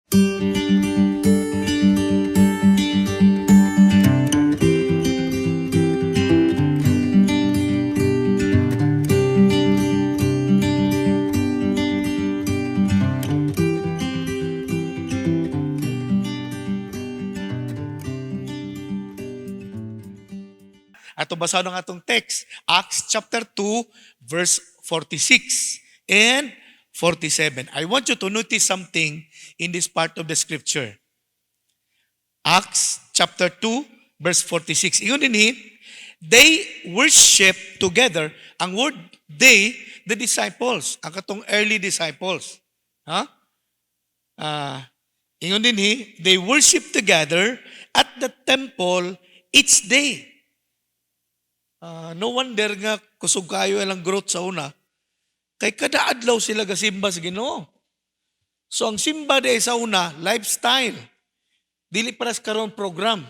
Ato basa ng atong text, Acts chapter 2, verse 46 and 47. I want you to notice something in this part of the scripture. Acts chapter 2, verse 46. Iyon din, they worship together. Ang word they, the disciples, ang katong early disciples. Ingon din they worship together at the temple each day. No wonder nga kusog kayo ilang growth sa una. Kay kada adlaw sila gasimba sa Ginoo. So ang simba day sa una, lifestyle. Dili paras karon program.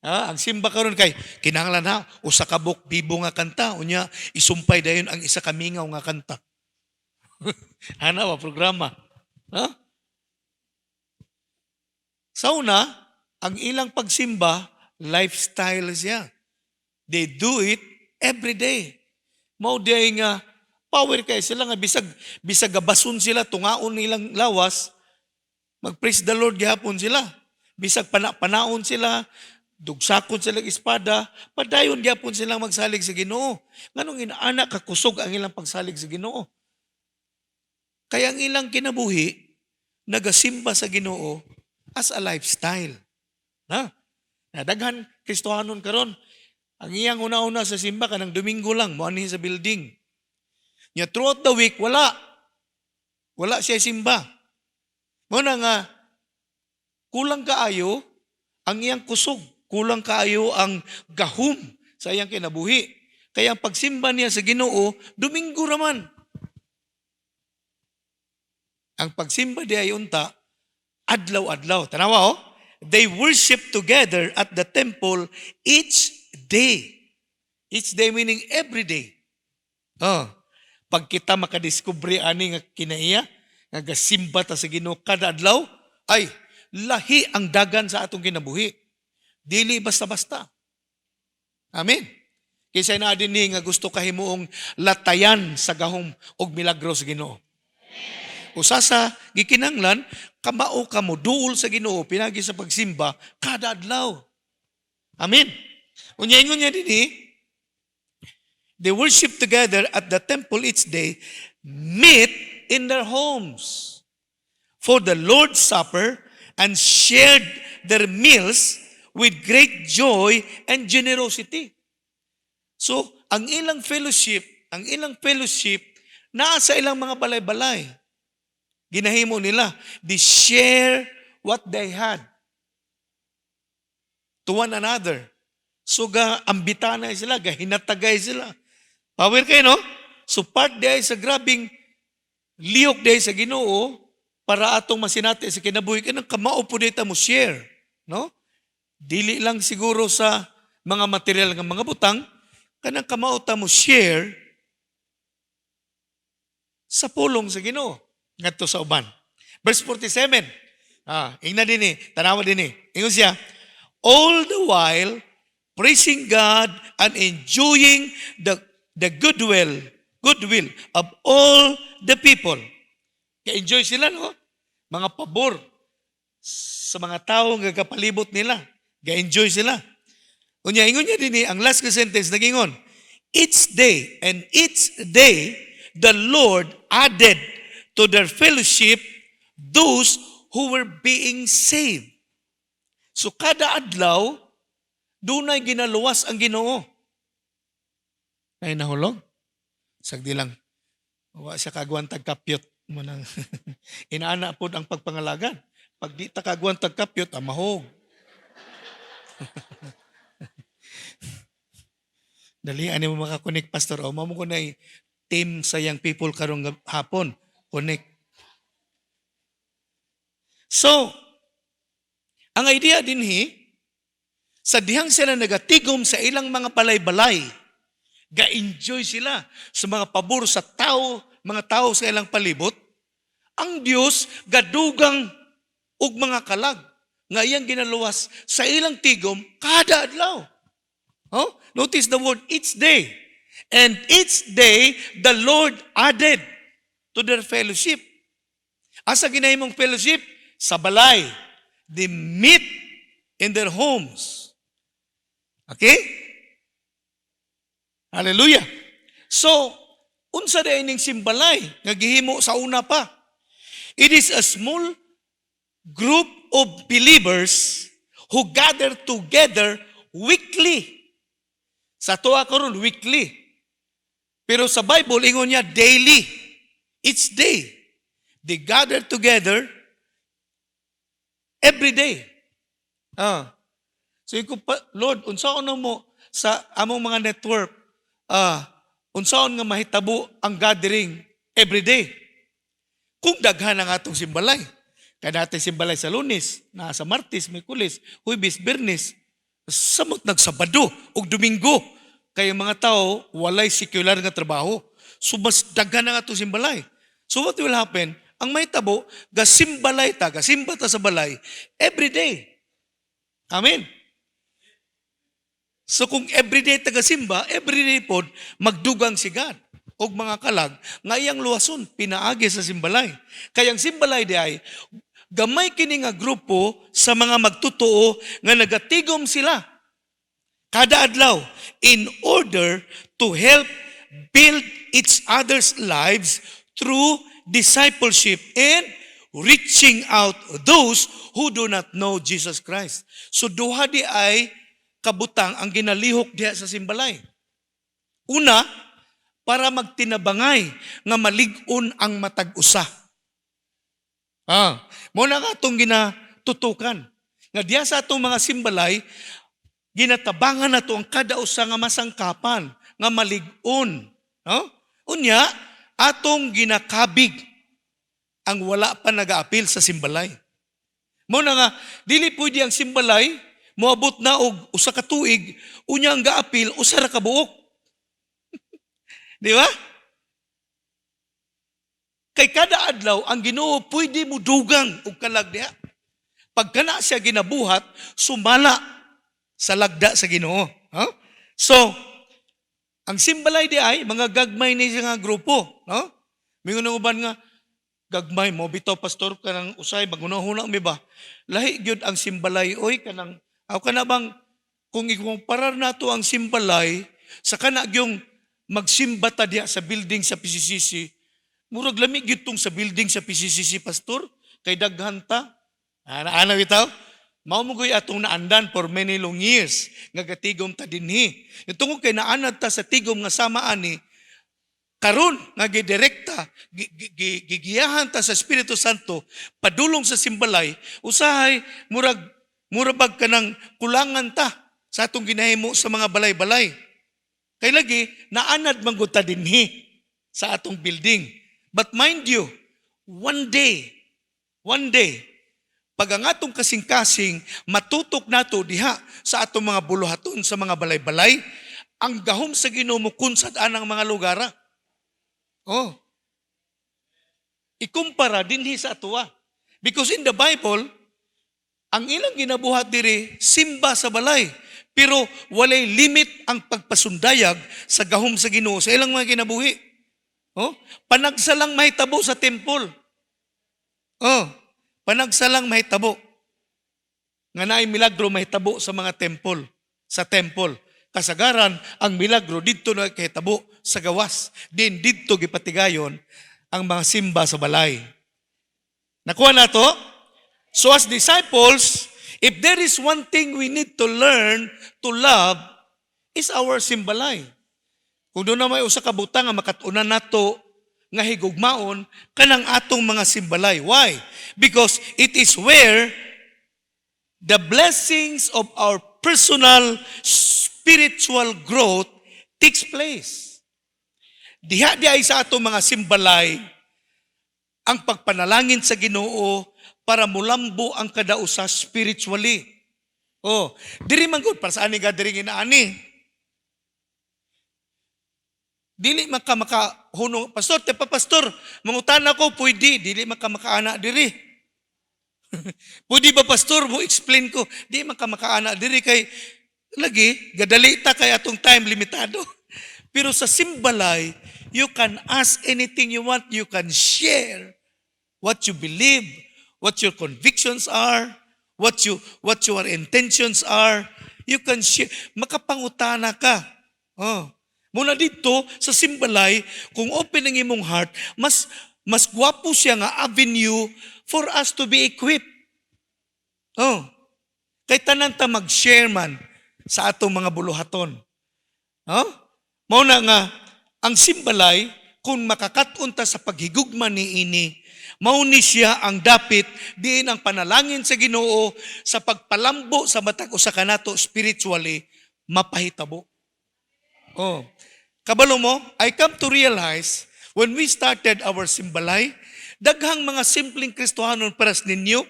Ang simba karon kay kinahanglan na usa ka buk bibo nga kanta unya isumpay dayon ang isa ka mingaw nga kanta. Ana wa programa. Sa una, ang ilang pagsimba lifestyle siya. They do it every day. Mao day nga power kay sila nga bisag gabason sila tungaon nilang lawas, mag-praise the Lord gihapon sila. Bisag panaon sila, dugsakon sila espada, padayon gihapon sila magsalig sa Ginoo. Nganong inaana kakusog ang ilang pagsalig sa Ginoo. Kaya ang ilang kinabuhi nagasimba sa Ginoo as a lifestyle. Daghan Kristohanon karon. Ang iyang una-una sa simba kanang Domingo lang, mo ani sa building. Nya throughout the week, wala. Wala siya simba. Muna nga, kulang kaayo ang iyang kusog. Kulang kaayo ang gahum sa iyang kinabuhi. Kaya ang pagsimba niya sa Ginoo, Domingo raman. Ang pagsimba di ay unta, adlaw-adlaw. Tanawa they worship together at the temple each day. Each day meaning every day. Pag kita makadiskubre ani nga kinaiya, nga gasimba ta sa Ginoo kada adlaw, ay lahi ang dagan sa atong kinabuhi. Dili basta-basta. Amen. Kaysa na din ni nga gusto kahimuong latayan sa gahom og milagro sa Ginoo. Usa sa gikinanglan, kamao ka mo duol sa Ginoo pinagi sa pagsimba kada adlaw. Amen. Unya-ingon niya din they worship together at the temple each day, meet in their homes for the Lord's Supper, and shared their meals with great joy and generosity. So, ang ilang fellowship naa sa ilang mga balay-balay. Ginahimo nila, they share what they had to one another. So ambitana sila, hinatagay sila. Power kayo, no? So part day sa grabing liyok day sa Ginoo para atong masinati sa kinabuhi kanang kamao po dita mo share, no? Dili lang siguro sa mga material ng mga butang, kanang kamao ta mo share sa pulong sa Ginoo ngadto sa uban. Verse 47. Ingna din tanawa din ingon siya, all the while praising God and enjoying the goodwill of all the people. Ka-enjoy sila, no? Mga pabor sa mga tao nga kapalibot nila. Ka-enjoy sila. Unya, ingon niya din ang last sentence, nagingon, each day, the Lord added to their fellowship those who were being saved. So kada adlaw, dunay ginaluwas ang Ginoo. Ay nahulog. Sagdi lang. Wa siya kagwan tagkapyot mo nang inaana pod ang pagpangalagan. Pag di ta kagwan tagkapyot, mahog. Dali ani mo makakonek pastor o mamo ko na team sa young people karong hapon. Connect. So, ang idea din sa dihang sila nagatigom sa ilang mga balay-balay, ga-enjoy sila sa mga pabor sa tao, mga tao sa ilang palibot, ang Diyos gadugang ug mga kalag nga iyang ginaluwas sa ilang tigom kada adlaw. Oh, notice the word each day. And each day the Lord added to their fellowship. Asa ginahimong fellowship? Sa balay. They meet in their homes. Okay? Hallelujah. So, unsa day ning simbalay nga gihimo sa una pa? It is a small group of believers who gather together weekly. Sa tuwa karon weekly. Pero sa Bible ingon niya daily. Each day. They gather together every day. So ko Lord, unsaon mo sa among mga network? Unsaon nga mahitabo ang gathering every day? Kung daghan ang atong simbalay. Kaya natin simbalay sa Lunes, na sa Martes, Miyerkules, Huwebes, Biyernes, samot nagsabado ug Domingo. Kaya mga tao walay secular nga trabaho. So mas daghan ang atong simbalay. So what will happen? Ang mahitabo, gasimbalay ta, gasimba ta sa balay every day. Amen. So kung everyday tagasimba, everyday pod magdugang si God og mga kalag nga iyang luwason pinaagi sa simbalay. Kayang simbalay di ay gamay kini nga grupo sa mga magtotoo nga nagatigom sila kada adlaw in order to help build each other's lives through discipleship and reaching out those who do not know Jesus Christ. So duha di ay kabutang ang ginalihok diha sa simbalay. Una, para magtinabangay nga malig-on ang matag-usa. Mo na nga itong ginatutukan. Nga diya sa atong mga simbalay, ginatabangan na to ang kada usa nga masangkapan, nga malig-on. Unya, atong ginakabig ang wala pa nag-aapil sa simbalay. Mo na nga, dili pwede ang simbalay, moabot na og usa ka tuig, unya ang gaapil, usa ra ka buok. Di ba? Kay kada adlaw, ang Ginoo pwede mo dugang og kalag diha. Pagkana siya ginabuhat, sumala sa lagda sa Ginoo. So, ang simbalay di ay, mga gagmay ni siya nga grupo. Mingon na uban nga, gagmay mo, bitaw pastor ka ng usay, magunahuna mi ba? Lahi gyud ang simbalay, oy, kanang, aw ka na bang, kung ikumparar na to ang simbalay, sa kana yung magsimba ta diya sa building sa PCCC, murag lamig gyud tong sa building sa PCCC, pastor, kay daghan ta. Ana bitaw? Mao mo goy atong naandan for many long years nga gatigom ta dinhi. Tungod kay naanad ta sa tigom nga sama ani karon nga gidirekta gigiyahan ta sa Espiritu Santo padulong sa simbalay usahay murabag kanang kulangan ta sa atong ginahimo sa mga balay-balay. Kay lagi naanad man gud ta dinhi sa atong building. But mind you, one day pag ang atong kasing-kasing matutok nato diha sa atong mga buluhaton sa mga balay-balay, ang gahom sa Ginoo mo kunsad anang mga lugar. Ikumpara dinhi sa atuwa. Because in the Bible, ang ilang ginabuhat diri simba sa balay, pero walay limit ang pagpasundayag sa gahom sa Ginoo sa ilang mga kinabuhi. Panagsalang mahitabo sa temple. Panagsalang mahitabo. Nga naay milagro mahitabo sa mga temple, sa temple. Kasagaran, ang milagro dito na kahitabo sa gawas. Din dito gipatigayon ang mga simba sa balay. Nakuha na to? So as disciples, if there is one thing we need to learn to love, is our simbalay. Kung doon na may usa ka butang nga makatunan nato nga higugmaon kanang atong mga simbalay. Why? Because it is where the blessings of our personal spiritual growth takes place. Diha di ay sa atong mga simbalay ang pagpanalangin sa Ginoo para mulambo ang kadausa spiritually. Diri man gud para sa ani gathering inaani. Dili makahunong, pastor, pastor, mangutan ako, pwede, dili makaana diri. Pwede ba pastor mo explain ko? Di man ka makaana diri kay lagi gadali ta kay atong time limitado. Pero sa simbalay, you can ask anything you want, you can share what you believe, what your convictions are, what your intentions are. You can share. Makapangutana ka. Oh. Muna dito sa simbalay, kung open ang imong heart, mas gwapo siya nga avenue for us to be equipped. Oh. Kay tanan ta mag-share man sa atong mga buluhaton. Oh? Mao na nga ang simbalay kung makakaton ta sa paghigugma niini, mao ni siya ang dapit diin ang panalangin sa Ginoo sa pagpalambo sa matag usa kanato spiritually mapahitabo. Oh. Kabalo mo, I come to realize when we started our simbalay, daghang mga simpleng Kristohanon paras ninyo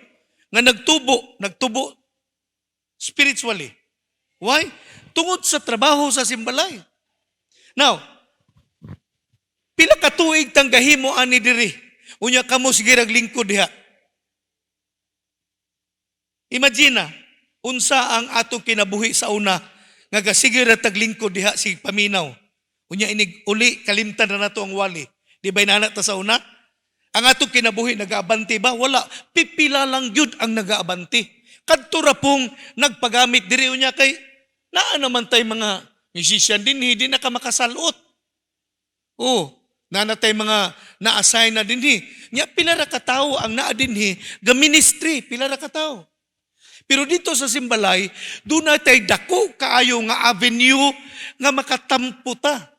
nga nagtubo spiritually. Why? Tungod sa trabaho sa simbalay. Now, pila ka tuig tang gahimo ani diri. Unya kamo sige raglingkod diha. Imagine unsa ang atong kinabuhi sa una nga gasige ra taglingkod diha sig paminaw. Unya inig uli kalimtan na nato ang wali. Di ba inana ta sa una? Ang atong kinabuhi nagaabanti ba? Wala. Pipila lang gyud ang nagaabanti. Kadto ra pong nagpagamit diri unya kay naa naman tay mga musician din, hindi na ka makasalot. Oh, nanatay mga na-assign na din. Nya pilara ka tao ang naa din ga ministry, pilara ka tao. Pero dito sa simbalay, doon natay dako kaayo nga avenue nga makatampo ta.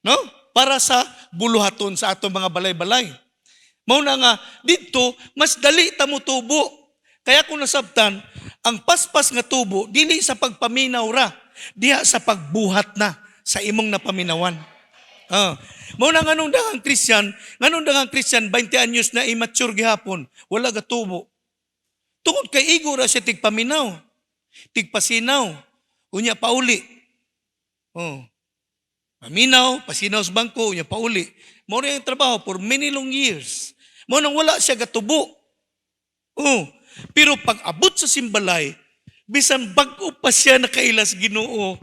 No? Para sa buluhaton sa atong mga balay-balay. Mao na nga, dito, mas dali ta mo tubo. Kaya kung nasabtan, ang paspas nga tubo, dili sa pagpaminaw ra, diha sa pagbuhat na sa imong napaminawan. Mao na nganong daghang Christian, 20 anyos na immature gihapon, wala gatubo. Tungod kay igo ra siya tigpaminaw, tigpasinaw, unya pauli. Paminaw, pasinaw sa bangko, unya pauli. Mao na yung trabaho for many long years. Mao nang wala siya gatubo. Pero pag abot sa simbalay, bisan bag-o pa siya nakailas Ginoo.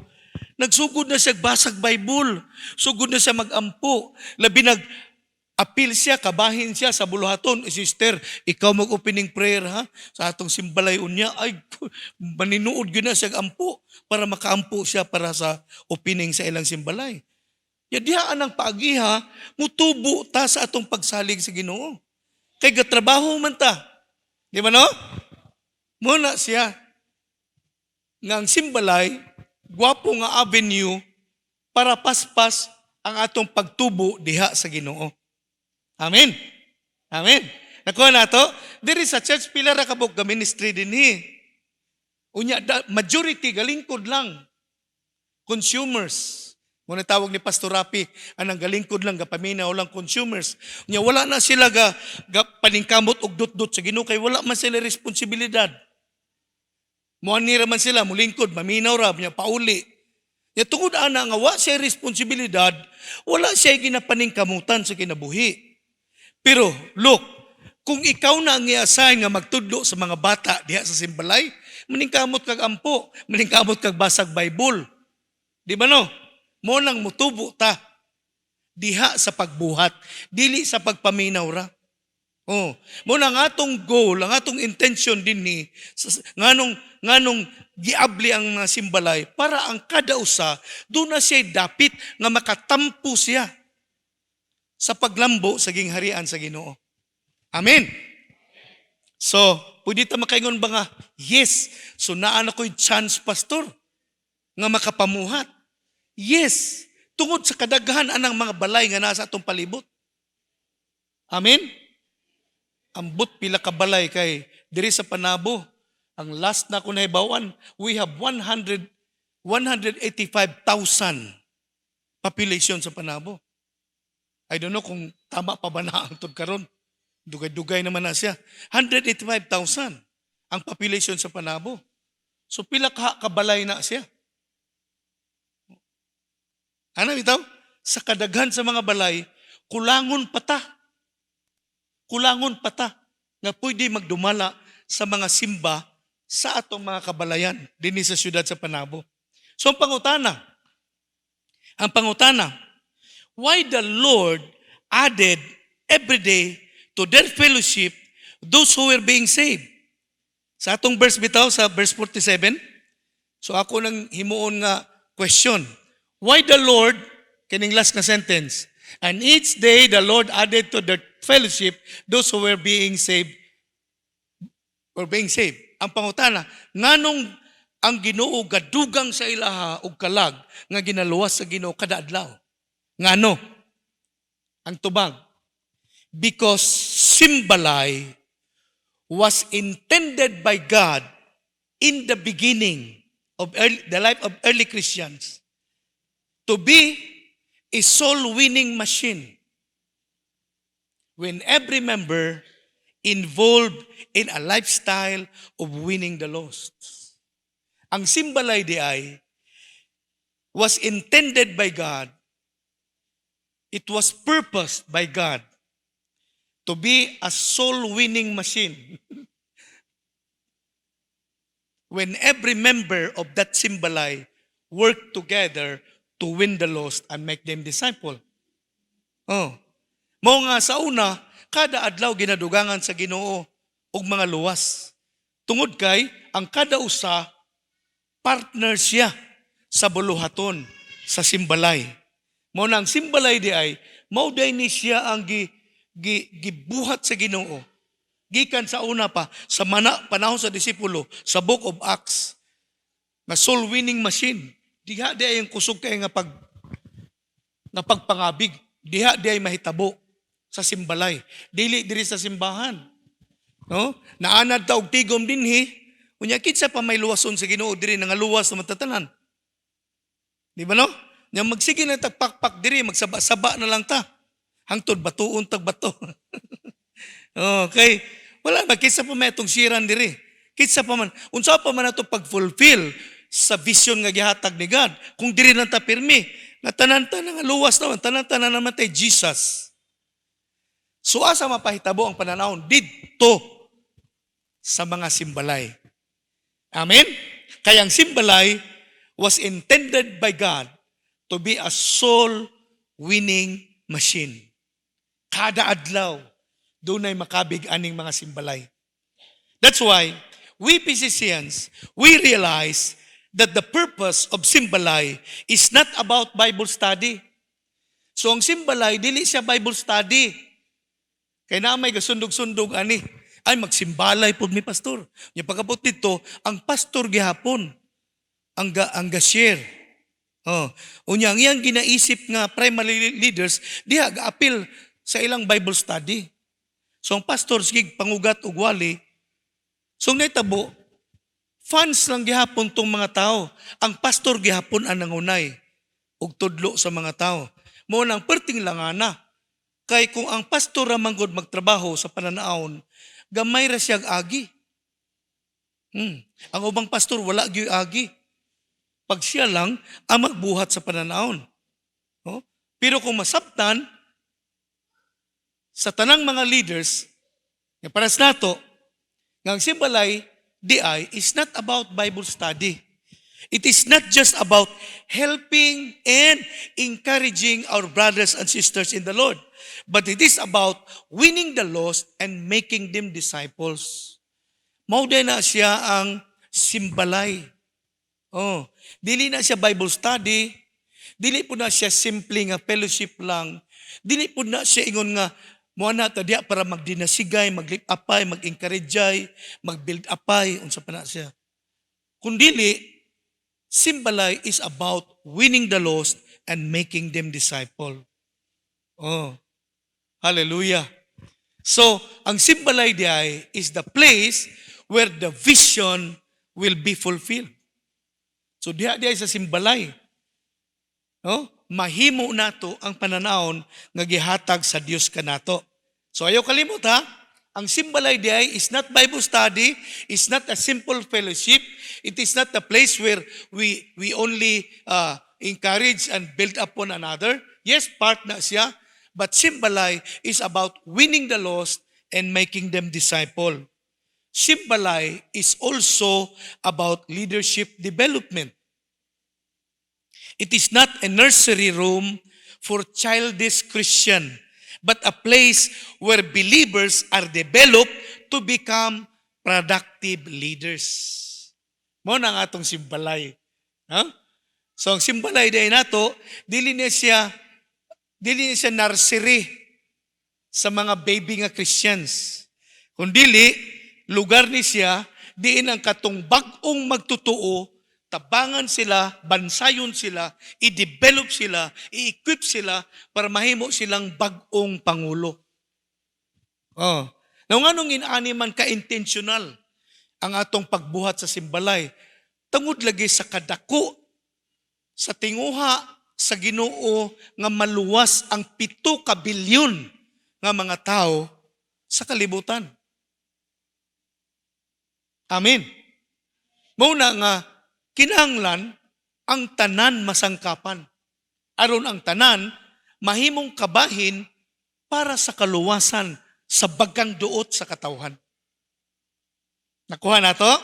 Nagsugod na siya basag Bible. Sugod na siya magampo. Labi nag-appeal siya, kabahin siya sa buluhaton. Sister, ikaw mag-opening prayer ha? Sa atong simbalay unya. Ay, maninuod yun na siya ampo para makaampo siya para sa opening sa ilang simbalay. Yadihaan ang paagiha, mutubo ta sa atong pagsalig sa Ginoo. Kay gatrabaho man ta. Di ba no? Muna siya. Ngang simbalay, gwapo nga avenue para paspas ang atong pagtubo diha sa Ginoo. Amen. Amen. Nakuha na to, diri sa church pila ra kabog ga ministry dinhi. Unya majority galingkod lang. Consumers. Muna tawag ni Pastor Rapi, anang galingkod lang gapaminaw lang consumers. Unya wala na sila ga paningkamot og dot-dot sa Ginoo kay wala man sila responsibilidad. Muanira man sila, mulingkod, maminaw ra, niya pauli. Ya tungod ana nga wa siya responsibilidad, wala siya ginapaningkamutan sa kinabuhi. Pero look, kung ikaw na ang i-assign nga magtudlo sa mga bata diha sa simbalay, maningkamot kag ampo, maningkamot kag basag Bible. Di ba no? Mo nang mutubo ta diha sa pagbuhat, dili sa pagpaminaw ra. Mo nang atong goal, ang atong intention dinhi nganong giabli ang mga simbalay para ang kada usa doon na siya dapit nga makatampo siya sa paglambo sa gingharian sa Ginoo. Amen. So, pwede ta makaingon ba nga, yes, so naa na ko'y chance, pastor, nga makapamuhat. Yes, tungod sa kadaghan anang mga balay nga nasa atong palibot. Amen. Ambot pila ka balay kay diri sa Panabo. Ang last na ko nahibawan, we have 185,000 population sa Panabo. I don't know kung tama pa ba na ang karon. Dugay-dugay naman na siya. 185,000 ang population sa Panabo. So pila ka kabalay na siya. Ano bitaw? Sa kadaghan sa mga balay, kulangon pata. Kulangon pata. nga pwede magdumala sa mga simba sa atong mga kabalayan dinhi sa syudad sa Panabo. So ang pangutana, why the Lord added every day to their fellowship those who were being saved? Sa atong verse bitaw, sa verse 47, so ako nang himuon nga question. Why the Lord, kining last na sentence, and each day the Lord added to their fellowship those who were being saved. Ang pangutana, nganong ang Ginoo gadugang sa ilaha og kalag nga ginaluwas sa Ginoo kada adlaw? Ngano? Ang tubag, because Simbalay was intended by God in the beginning of the life of early Christians to be a soul-winning machine when every member involved in a lifestyle of winning the lost. Ang Simbalay di ay was intended by God, it was purposed by God to be a soul-winning machine. When every member of that Simbalay work together to win the lost and make them disciple. Mao nga sa una, kada adlaw ginadugangan sa Ginoo og mga luwas. Tungod kay ang kada usa partner siya sa buluhaton sa Simbalay. Mao nang Simbalay di ay mao day ni siya ang gibuhat sa Ginoo. Gikan sa una pa sa panahon sa disipulo sa Book of Acts na soul winning machine. Diha di ay ang kusog kay nga pagpangabig. Diha di ay mahitabo sa Simbalay. Dili diri sa simbahan. No? Naanad ta og tigom dinhi. Unya kitsa pa may luwason sa Ginoo diri nga luwas na matatanan. Di ba no? Nya magsige na tagpakpak diri, magsaba-saba na lang ta. Hangtod batuon tag bato. Okay. Wala ba kitsa pa may itong siran diri. Kitsa pa man. Unsa pa man ato pag-fulfill sa vision nga gihatag ni God. Kung diri na ta pirmi, na tanan-tanan nga luwas naman, tanan-tanan naman tay Jesus. So asa mapahitabo ang pananahon didto sa mga Simbalay. Amen? Kaya ang Simbalay was intended by God to be a soul-winning machine. Kada adlaw, doon ay makabig aning mga Simbalay. That's why, we PCCians, we realize that the purpose of Simbalay is not about Bible study. So ang Simbalay, dili siya Bible study. Kaya na may gasundog-sundog ani. Ay, magsimbalay po mi pastor. Yung pagkabot dito, ang pastor gihapon, ang ga-share. Unyang iyang ginaisip nga primary leaders, diha ga-appeal sa ilang Bible study. So ang pastor, sige, pangugat og wali. So naitabo, fans lang gihapon tong mga tao. Ang pastor gihapon ang nangunay og tudlo sa mga tao. Mo nang perting langana. Kay kung ang pastor ra manggod magtrabaho sa pananaon, gamay ra siyang agi. Ang ubang pastor wala gyud agi. Pag siya lang ang magbuhat sa pananaon. Pero kung masabtan sa tanang mga leaders, nga paras nato, nga ang Simbalay DI is not about Bible study. It is not just about helping and encouraging our brothers and sisters in the Lord, but it is about winning the lost and making them disciples. Mauday na siya ang Simbalay. Dili na siya Bible study, dili po na siya simple nga fellowship lang, dili po na siya ingon nga mo na ta diya para magdinasigay, mag-lift upay, mag-encourage, mag-build upay, unsa pa na siya. Kundili, Simbalay is about winning the lost and making them disciple. Hallelujah. So, ang Simbalay diay is the place where the vision will be fulfilled. So, diya sa Simbalay, mahimo nato ang pananahon nga gihatag sa Dios kanato. So ayaw kalimot ha, ang Simbalay diay is not Bible study, is not a simple fellowship, it is not a place where we only encourage and build up one another. Yes, part na siya, but Simbalay is about winning the lost and making them disciple. Simbalay is also about leadership development. It is not a nursery room for childish Christian, but a place where believers are developed to become productive leaders. Mo na nga atong simbalay. Ha? So ang simbalay day nato, dili niya siya nursery sa mga baby nga Christians. Kundili, lugar ni siya, diin ang katong bag-ong magtutuo, tabangan sila, bansayon sila, i-develop sila, i-equip sila para mahimo silang bag-ong pangulo. Oh. Now nga nung inaani man ka-intentional ang atong pagbuhat sa simbalay, tungod lagi sa kadako, sa tinguha sa Ginoo nga maluwas ang 7 ka bilyon nga mga tao sa kalibutan. Amen. Muna nga, kinahanglan ang tanan masangkapan. Aron ang tanan, mahimong kabahin para sa kaluwasan sa bagang duot sa katawhan. Nakuha na to?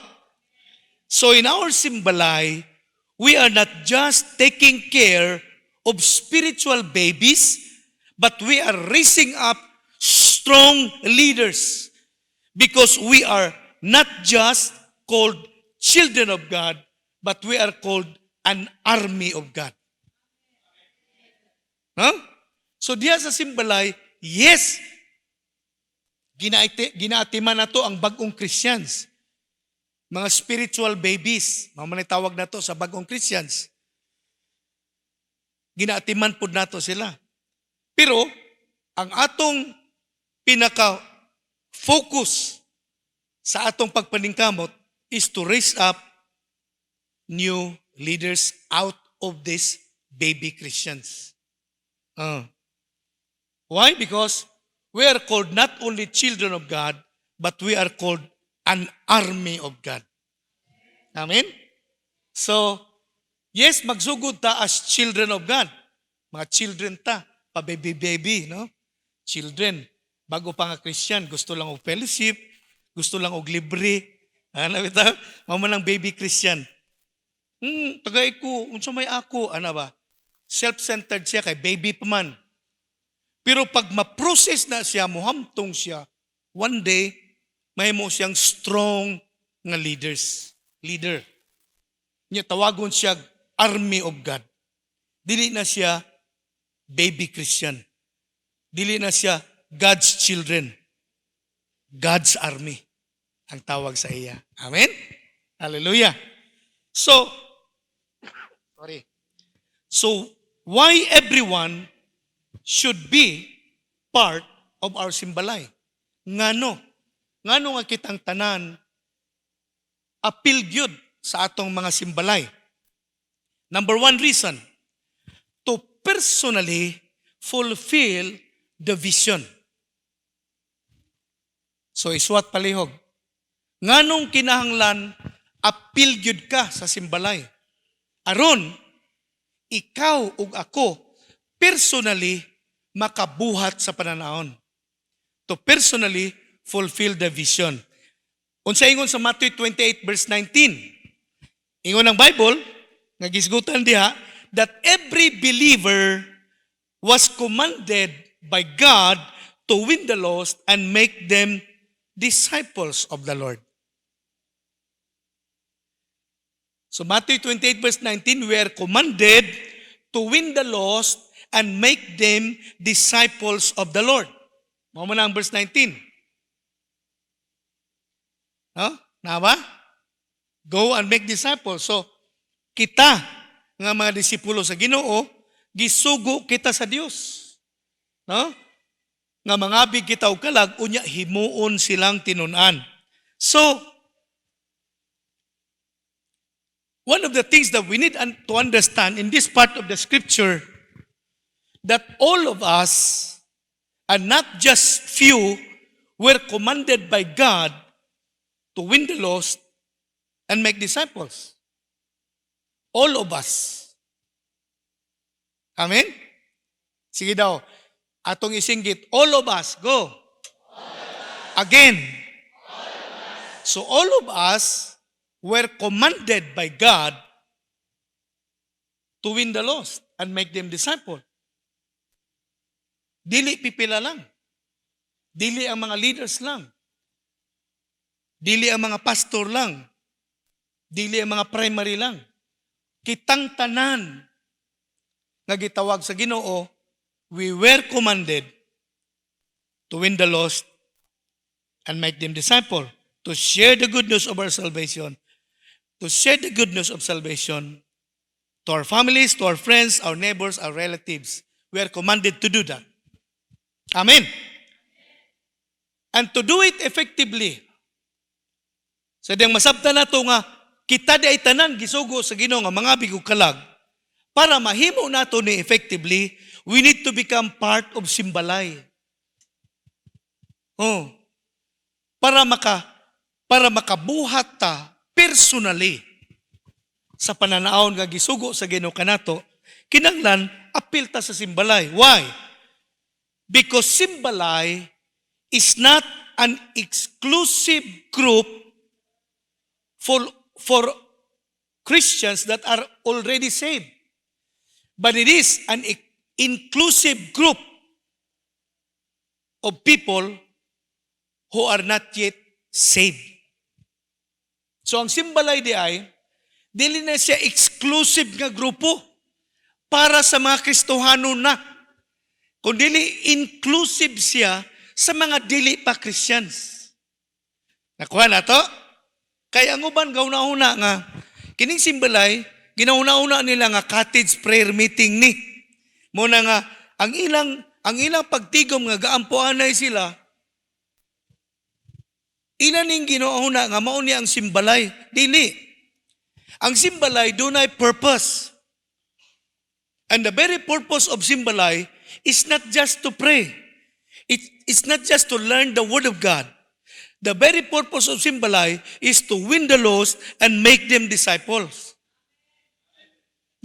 So in our simbalay, we are not just taking care of spiritual babies, but we are raising up strong leaders because we are not just called children of God, but we are called an army of God. Huh? So diya sa simbalay, yes, ginaatiman na to ang bagong Christians. Mga spiritual babies, mga tawag na to sa bagong Christians. Ginaatiman po na to sila. Pero, ang atong pinaka-focus sa atong pagpaningkamot is to raise up new leaders out of these baby Christians. Why? Because we are called not only children of God, but we are called an army of God. Amen? So, yes, magsugod ta as children of God. Mga children ta, pa-baby-baby, no? Children. Bago pa nga Christian, gusto lang og fellowship, gusto lang og libre. Ano bitaw? Mamanang baby Christian. Tagay ko, unsa may ako, ano ba? Self-centered siya, kay baby pa man. Pero pag ma-process na siya, muhamtong siya, one day, may mo siyang strong nga leader. Niya tawagon siya army of God. Dili na siya baby Christian. Dili na siya God's children. God's army ang tawag sa iya. Amen? Hallelujah. So, why everyone should be part of our simbalay? Ngano nga kitang tanan appeal gyud sa atong mga simbalay. Number 1 reason, to personally fulfill the vision. So iswat palihog. Nganong kinahanglan appeal gyud ka sa simbalay? Aron ikaw ug ako personally makabuhat sa pananaon. To personally fulfill the vision. Unsa ingon sa Matthew 28 verse 19? Ingon ang Bible, nga gisgutan diha, that every believer was commanded by God to win the lost and make them disciples of the Lord. So Matthew 28 verse 19, we are commanded to win the lost and make them disciples of the Lord. Mao man ang verse 19. No? Na ba? Go and make disciples. So, kita nga mga disipulo sa Ginoo, gisugo kita sa Dios. No? Nga mangabig kita og kalag, unya himuon silang tinun-an. So, one of the things that we need to understand in this part of the scripture, that all of us, and not just few, were commanded by God to win the lost and make disciples. All of us. Amen? Sige daw. Atong isinggit. All of us. Go. Again. So all of us were commanded by God to win the lost and make them disciple. Dili pipila lang. Dili ang mga leaders lang. Dili ang mga pastor lang. Dili ang mga primary lang. Kitang tanan nga gitawag sa Ginoo, we were commanded to win the lost and make them disciple, to share the good news of our salvation, to share the good news of salvation to our families, to our friends, our neighbors, our relatives. We are commanded to do that. Amen. And to do it effectively. Sa diyang masabta na ito nga, kita di ay tanan gisugo sa Ginoo nga mga bigog kalag, para mahimo nato ni effectively, we need to become part of Simbalay. Oh. Para makabuhat ta personally sa pananaon nga gisugo sa Ginoo kanato, kinahanglan apil ta sa Simbalay. Why? Because Simbalay is not an exclusive group for Christians that are already saved. But it is an inclusive group of people who are not yet saved. So ang Simbalay di ay, dili na siya exclusive nga grupo para sa mga Kristohano na, kundi inclusive siya sa mga dili pa Christians. Nakuha na to? Kaya ang uban gauna-una nga, kining Simbalay, ginauna-una nila nga cottage prayer meeting ni. Muna nga, ang ilang pagtigom nga gaampuanay sila, ning ginauna nga mauni ang Simbalay. Dili. Ang Simbalay dunay purpose. And the very purpose of Simbalay is not just to pray. It's not just to learn the Word of God. The very purpose of Simbalay is to win the lost and make them disciples.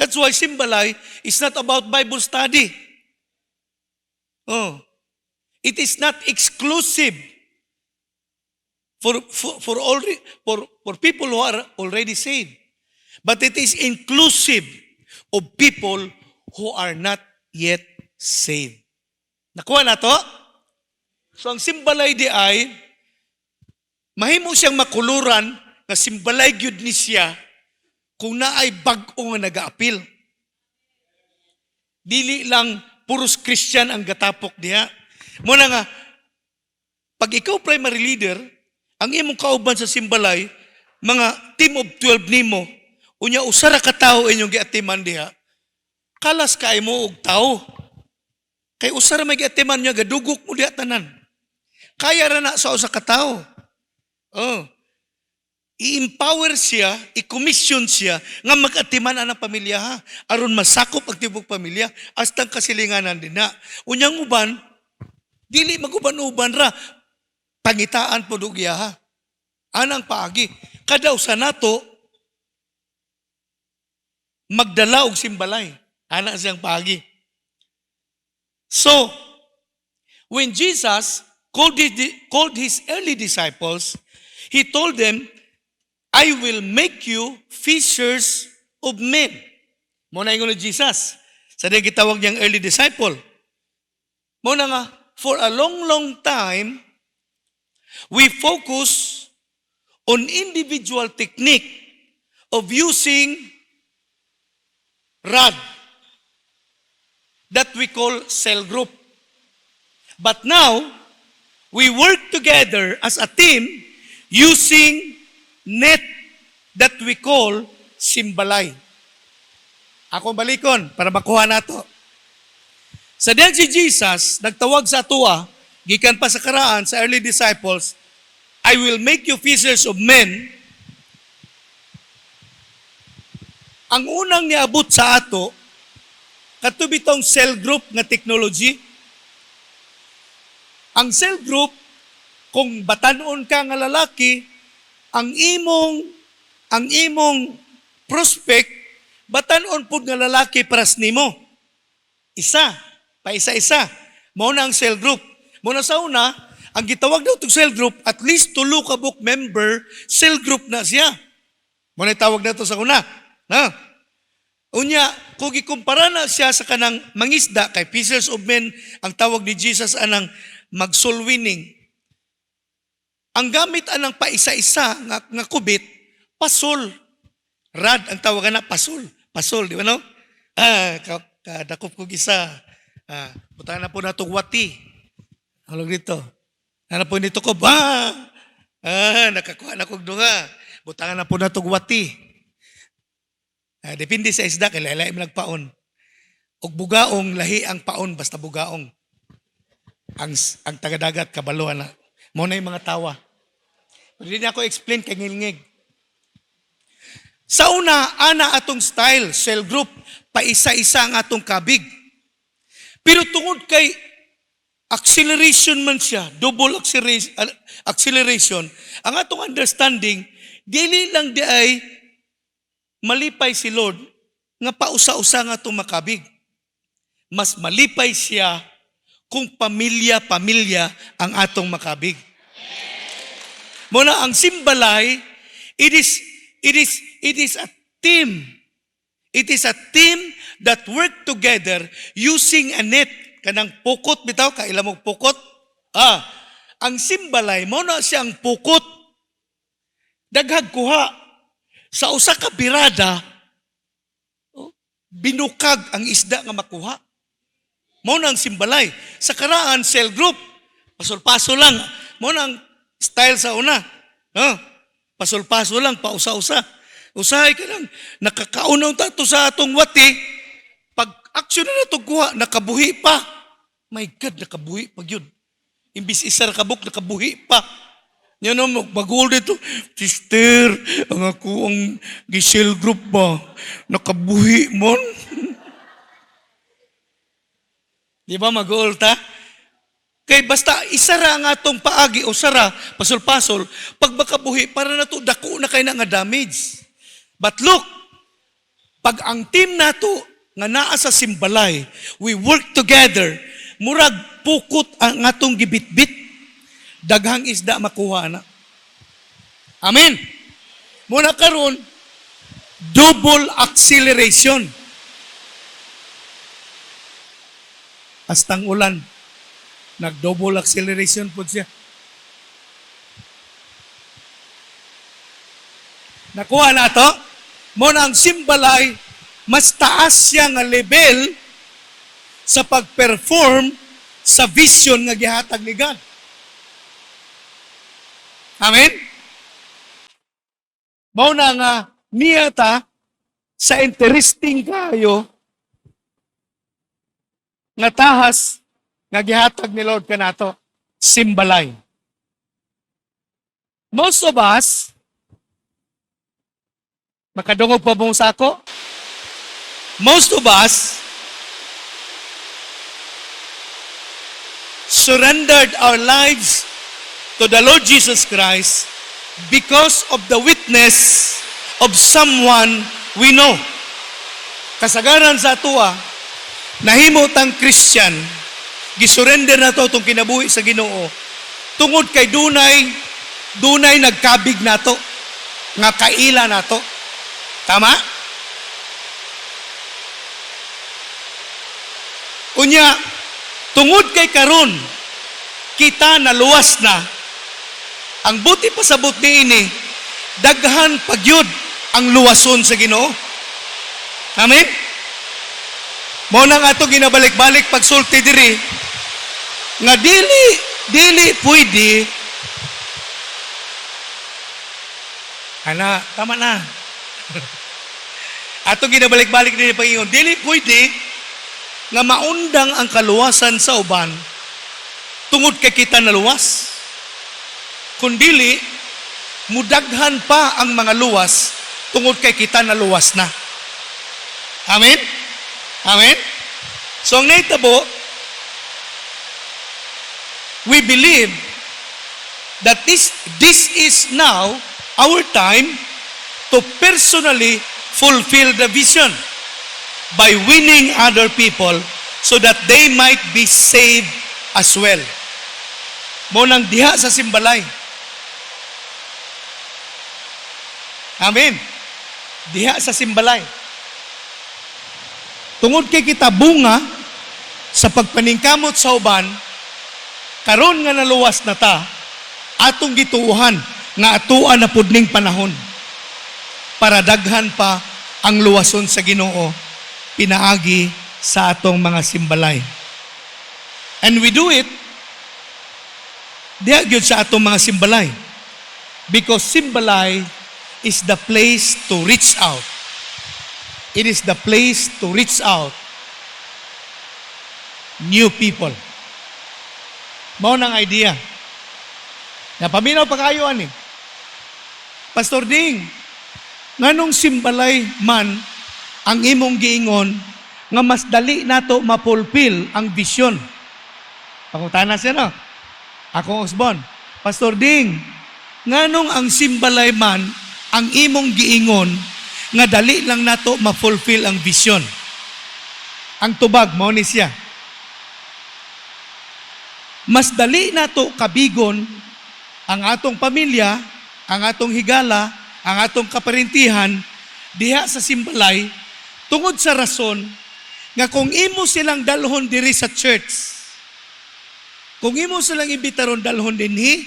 That's why Simbalay is not about Bible study. Oh. It is not exclusive for people who are already saved. But it is inclusive of people who are not yet saved. Nakuha na to? So ang Simbalay di ay, mahimo siyang makuluran na Simbalay gyud ni siya kung naay bag-o nga nag-aapil. Dili lang puros Christian ang gatapok diha. Muna nga, pag ikaw primary leader, ang imong kauban sa Simbalay, mga team of 12 nimo, unya usara ka tawo inyong giatiman diha, kalas kay mo og tawo. Kay usara may giatiman niya, gadugok mo diha tanan. Kaya ra na sa usa ka tawo. Oh. I-empower siya, i-commission siya nga mag-atiman ang pamilya ha, aron masakop ang tibok pamilya hasta kasilinganan din na. Unyang uban, dili maguban-uban ra, pangitaan po dugya ha. Anang paagi, kadaw sa nato, magdala og Simbalay. Ana siyang paagi. So, when Jesus called his early disciples, he told them, I will make you fishers of men. Muna yung ni Jesus. Sa din gitawag niyang early disciple. Muna nga, for a long time, we focus on individual technique of using rod that we call cell group. But now, we work together as a team using net that we call Simbalay. Ako balikon para makuha nato. Sa diyan si Jesus, nagtawag sa atua, gikan pa sa karaan sa early disciples, I will make you fishers of men. Ang unang niabot sa ato, katubitong cell group nga technology. Ang cell group, kung batanon ka nga lalaki, ang imong prospect, batanon pud nga lalaki paras nimo. Isa, pa isa-isa. Mao na ang cell group. Muna sa una, ang gitawag daw itong cell group, at least tulo ka book member, cell group na siya. Muna tawag na ito sa una. Na? Unya, kung ikumpara na siya sa kanang mangisda, kay fishers of men, ang tawag ni Jesus anang mag-soul winning. Ang gamit anang paisa-isa nga kubit, pasol. Rad, ang tawag na pasol. Pasol, di ba no? Kadakop ko isa. Butangan na po na itong wati. Halog dito. Ano po nito ko? Nakakuha na kong dunga. Butangan na po na itong wati. Depende sa isda, kaya lahi mo nagpaon. Og bugaong, lahi ang paon, basta bugaong. Ang tagadagat, kabaluan na. Muna yung mga tawa. Hindi na ako explain kay ngilngig. Sa una, ana atong style, cell group, paisa-isa ang atong kabig. Pero tungod kay acceleration man siya, double acceleration, ang atong understanding, dili lang di ay malipay si Lord nga pausa-usa nga itong makabig. Mas malipay siya kung pamilya-pamilya ang atong makabig. Muna ang simbalay, it is a team. It is a team that work together using a net. Kanang pukot bitaw, kaila mo pukot. Ang simbalay, muna siyang pukot. Daghag kuha. Sa usa ka birada, binukag ang isda nga makuha. Mao na ang simbalay. Sa karaan, cell group, pasol-paso lang. Mao na ang style sa una. Pasol-paso lang, pausa-usa. Usahay ka lang, nakakaunaw tato sa atong wati, pag aksyon na ito kuha, nakabuhi pa. My God, nakabuhi pa yun. Imbis isar kabuk, nakabuhi pa. Yan o, mag-goal dito. Sister, ang ako ang gisel group ba? Nakabuhi mon. Di ba mag-goal ta? Kay basta isara nga atong paagi o sara, pasol-pasol, pag makabuhi, para na to, dako na kayo na nga damage. But look, pag ang team na to, nga naa sa simbalay, we work together, murag pukot ang atong gibit-bit, daghang isda makuha na. Amen. Muna karon, double acceleration. Astang ulan, nag-double acceleration po siya. Nakuha na to. Muna ang simbalay, mas taas siya nga level sa pag-perform sa vision nga gihatag ni God. Amen? Muna nga niya ta sa interesting kayo nga tahas nga gihatag ni Lord kanato, simbalay. Most of us, makadungog pa mong sako, most of us surrendered our lives to the Lord Jesus Christ because of the witness of someone we know. Kasagaran sa atua, nahimutang Christian, gisurrender na to itong kinabuhi sa Ginoo. Tungod kay dunay nagkabig na to, nga kaila na to. Tama? Unya, tungod kay karon, kita naluwas na. Ang buti pasabot ni ini, daghan pagyud ang luwason sa Ginoo. Amen? Mao nang ato ginabalik-balik pagsulti diri nga dili pwede. Ana, tama na. Ato ginabalik-balik diri pangingon, dili pwede nga maundang ang kaluwasan sa uban tungod kay kita naluwas. Kundili, mudaghan pa ang mga luwas tungod kay kita naluwas na. Amen? Amen? So ang naitabo, we believe that this is now our time to personally fulfill the vision by winning other people so that they might be saved as well. Mo nang diha sa simbalay. Amen. Diha sa simbalay. Tungod kay kita bunga sa pagpaningkamot sa uban, karon nga naluwas na ta, atong gituuhan nga atuan na pudning panahon para daghan pa ang luwason sa Ginoo pinaagi sa atong mga simbalay. And we do it diha gyud sa atong mga simbalay because simbalay is the place to reach out. It is the place to reach out new people. Mao nang idea. Napaminaw pa kayo ani. Pastor Ding, nganong simbalay man ang imong giingon nga mas dali nato mapulpil ang vision? Pangutana siya no? Ako Osbon. Pastor Ding, nganong ang simbalay man ang imong giingon nga dali lang nato ma-fulfill ang vision? Ang tubag mao ni siya. Mas dali nato kabigon ang atong pamilya, ang atong higala, ang atong kaparintihan diha sa simbalay tungod sa rason nga kung imo silang dalhon diri sa church, kung imo silang imbitaron dalhon dinhi,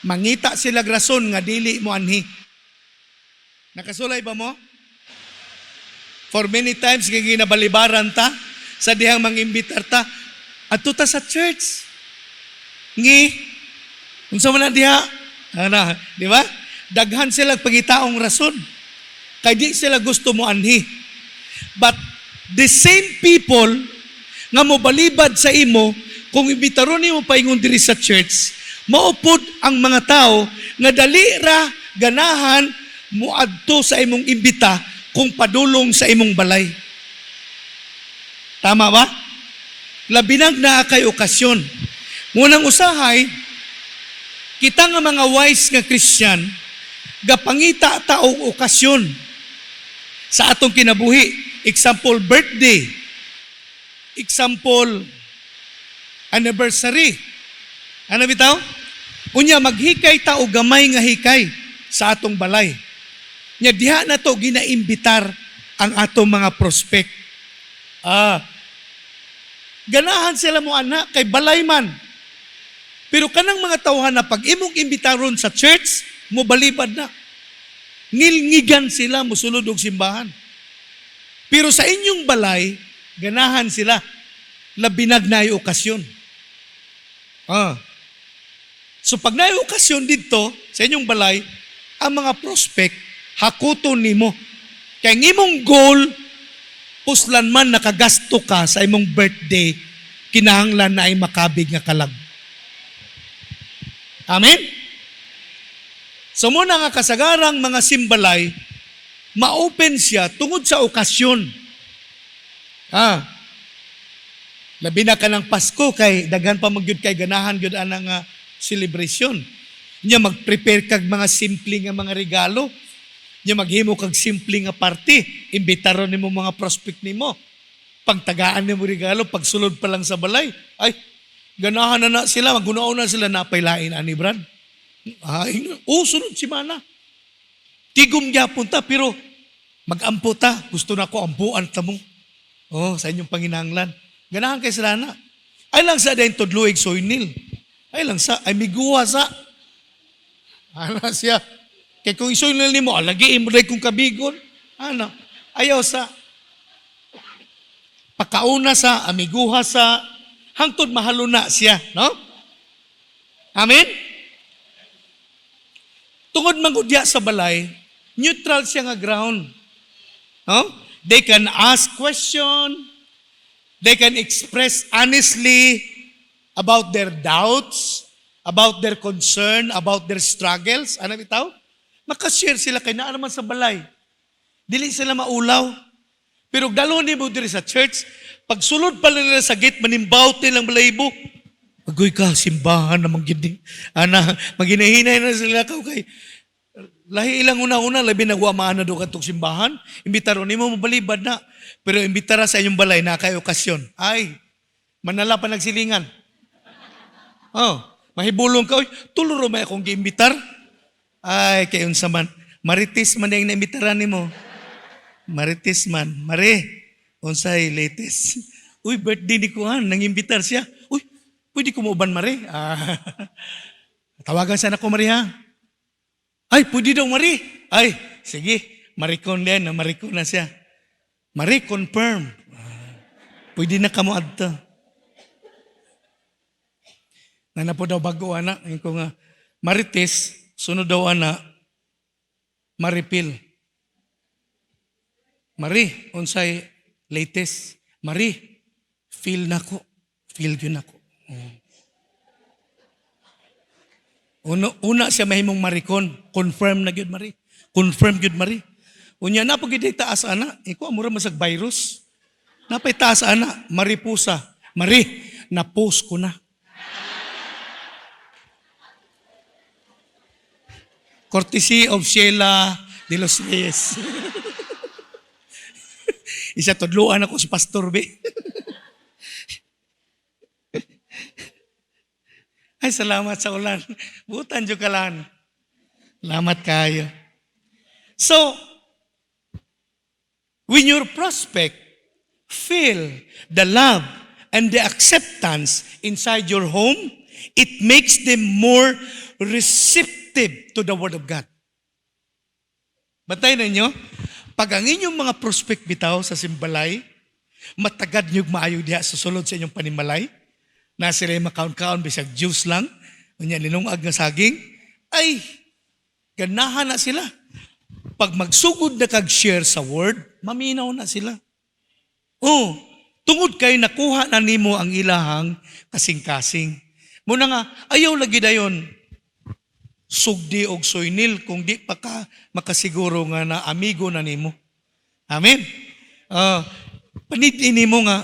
mangita sila rason nga dili mo anhi. Nakasulay ba mo? For many times kay ginabalibaran ta sa dihang mangimbitar ta adto ta sa church. Unsa man na diha? Ana, di ba? Daghan sila pangitaong rason. Kay di sila gusto mo anhi. But the same people nga mobalibad sa imo kung imbitaron nimo paingon diri sa church, maupod ang mga tao nga dali ra ganahan muadto sa imong imbita kung padulong sa imong balay. Tama ba? Labinag na kay okasyon. Ngunang usahay, kita nga mga wise nga Christian, gapangita taong okasyon sa atong kinabuhi. Example, birthday. Example, anniversary. Ano bitaw? Unya, maghikay ta o gamay nga hikay sa atong balay. Nya diha na to ginaimbitar ang atong mga prospect. Ganahan sila mo anak kay balay man. Pero kanang mga tawhan na pag imong imbitaron sa church, mo balibad na. Ngilngigan sila mosulod og simbahan. Pero sa inyong balay, ganahan sila. Labinag na yung okasyon. So pag na yung okasyon dito, sa inyong balay, ang mga prospect, hakuton nimo. Kaya ang imong goal, puslan man nakagasto ka sa imong birthday, kinahanglan na ay makabig nga kalag. Amen? So muna nga kasagarang mga simbalay, ma-open siya tungod sa okasyon. Labi na ka ng Pasko, kay daghan pa magyud kay ganahan gyud anang celebration. Nya mag-prepare kag mga simple nga mga regalo. Nya maghimo kag simple nga party. Imbitaron nimo mga prospect nimo. Pagtagaan nimo regalo, pagsulod pa lang sa balay. Ay, ganahan na sila, magunaw na sila napailain ani Brad. Ay, sunod si Mana. Tigom gyapon ta, pero mag-ampo ta. Gusto na ko ampuan ta mo. Sa inyong panginahanglan. Ganahan kay sila na. Ay lang sa dahin tudluig soynil. Ay lang sa, ay miguwa sa. Ano siya? Kaya kung isoynil ni mo, alagiin mo dahil kung kabigon. Ano? Ayaw sa. Pakauna sa, amiguha sa, hangtod mahalo na siya. No? Amen? Tungod mangudya sa balay, neutral siya nga ground. No? They can ask question. They can express honestly about their doubts, about their concern, about their struggles. Ano bitaw? Makashare sila kay naa naman sa balay. Dili sila maulaw. Pero dalon ni mo diri sa church, pag sulod pa nila sa gate, manimbaw nilang balaybo. Agoy ka, simbahan na magiging. Maginahinay na sila ka. Okay. Lahi ilang una-una, labi nagwamaan na doon katong simbahan. Imbitaron ni mo, mabalibad na. Pero imbitara sa inyong balay na kay okasyon. Ay, manala pa nagsilingan. Oh, mahibulong ka, oy, tuluro may akong giimbitar. Ay, kayon sa man. Marites man yung naimbitaran mo. Marites man. Mare, unsay latest. Uy, birthday ni Kuhan, nangimbitar siya. Uy, pwede ko mo uban, Mare? Tawagan sana ko, Mare, ha? Ay, pwede daw, Mare. Ay, sige, marikon din, marikon na siya. Mare, confirm. Pwede na kamo adto. Na po daw bago, anak. Yung ko nga, Marites, sunod daw, anak, Maripil. Mari, unsay latest. Mari, feel na ko. Feel yun ako. Una siya mahimong marikon. Confirm na yun, Mari. Confirm yun, Mari. Unya, napagid taas, ana. Iko, amura masag virus. Napay taas, ana. Maripusa. Mari, na-post ko na. Courtesy of Sheila de los Reyes. Isa tudluan ako si Pastor B. Ay, salamat sa ulan. Butan dyo ka lang. Salamat kayo. So, when your prospect feel the love and the acceptance inside your home, it makes them more receptive to the Word of God. Batay na nyo, pag ang inyong mga prospect bitaw sa simbalay, matagad nyo maayo diha sa sulod sa inyong panimalay, na sila makaon-kaon, bisag juice lang, unya linungag nga saging, ay, ganahan na sila. Pag magsugod na kag-share sa Word, maminaw na sila. Oh, tungod kay nakuha na nimo ang ilahang kasing-kasing. Muna nga, ayaw lagi dayon sugdi og soynil kung di pa ka makasiguro nga na amigo na nimo. Amen. Panidin nimo nga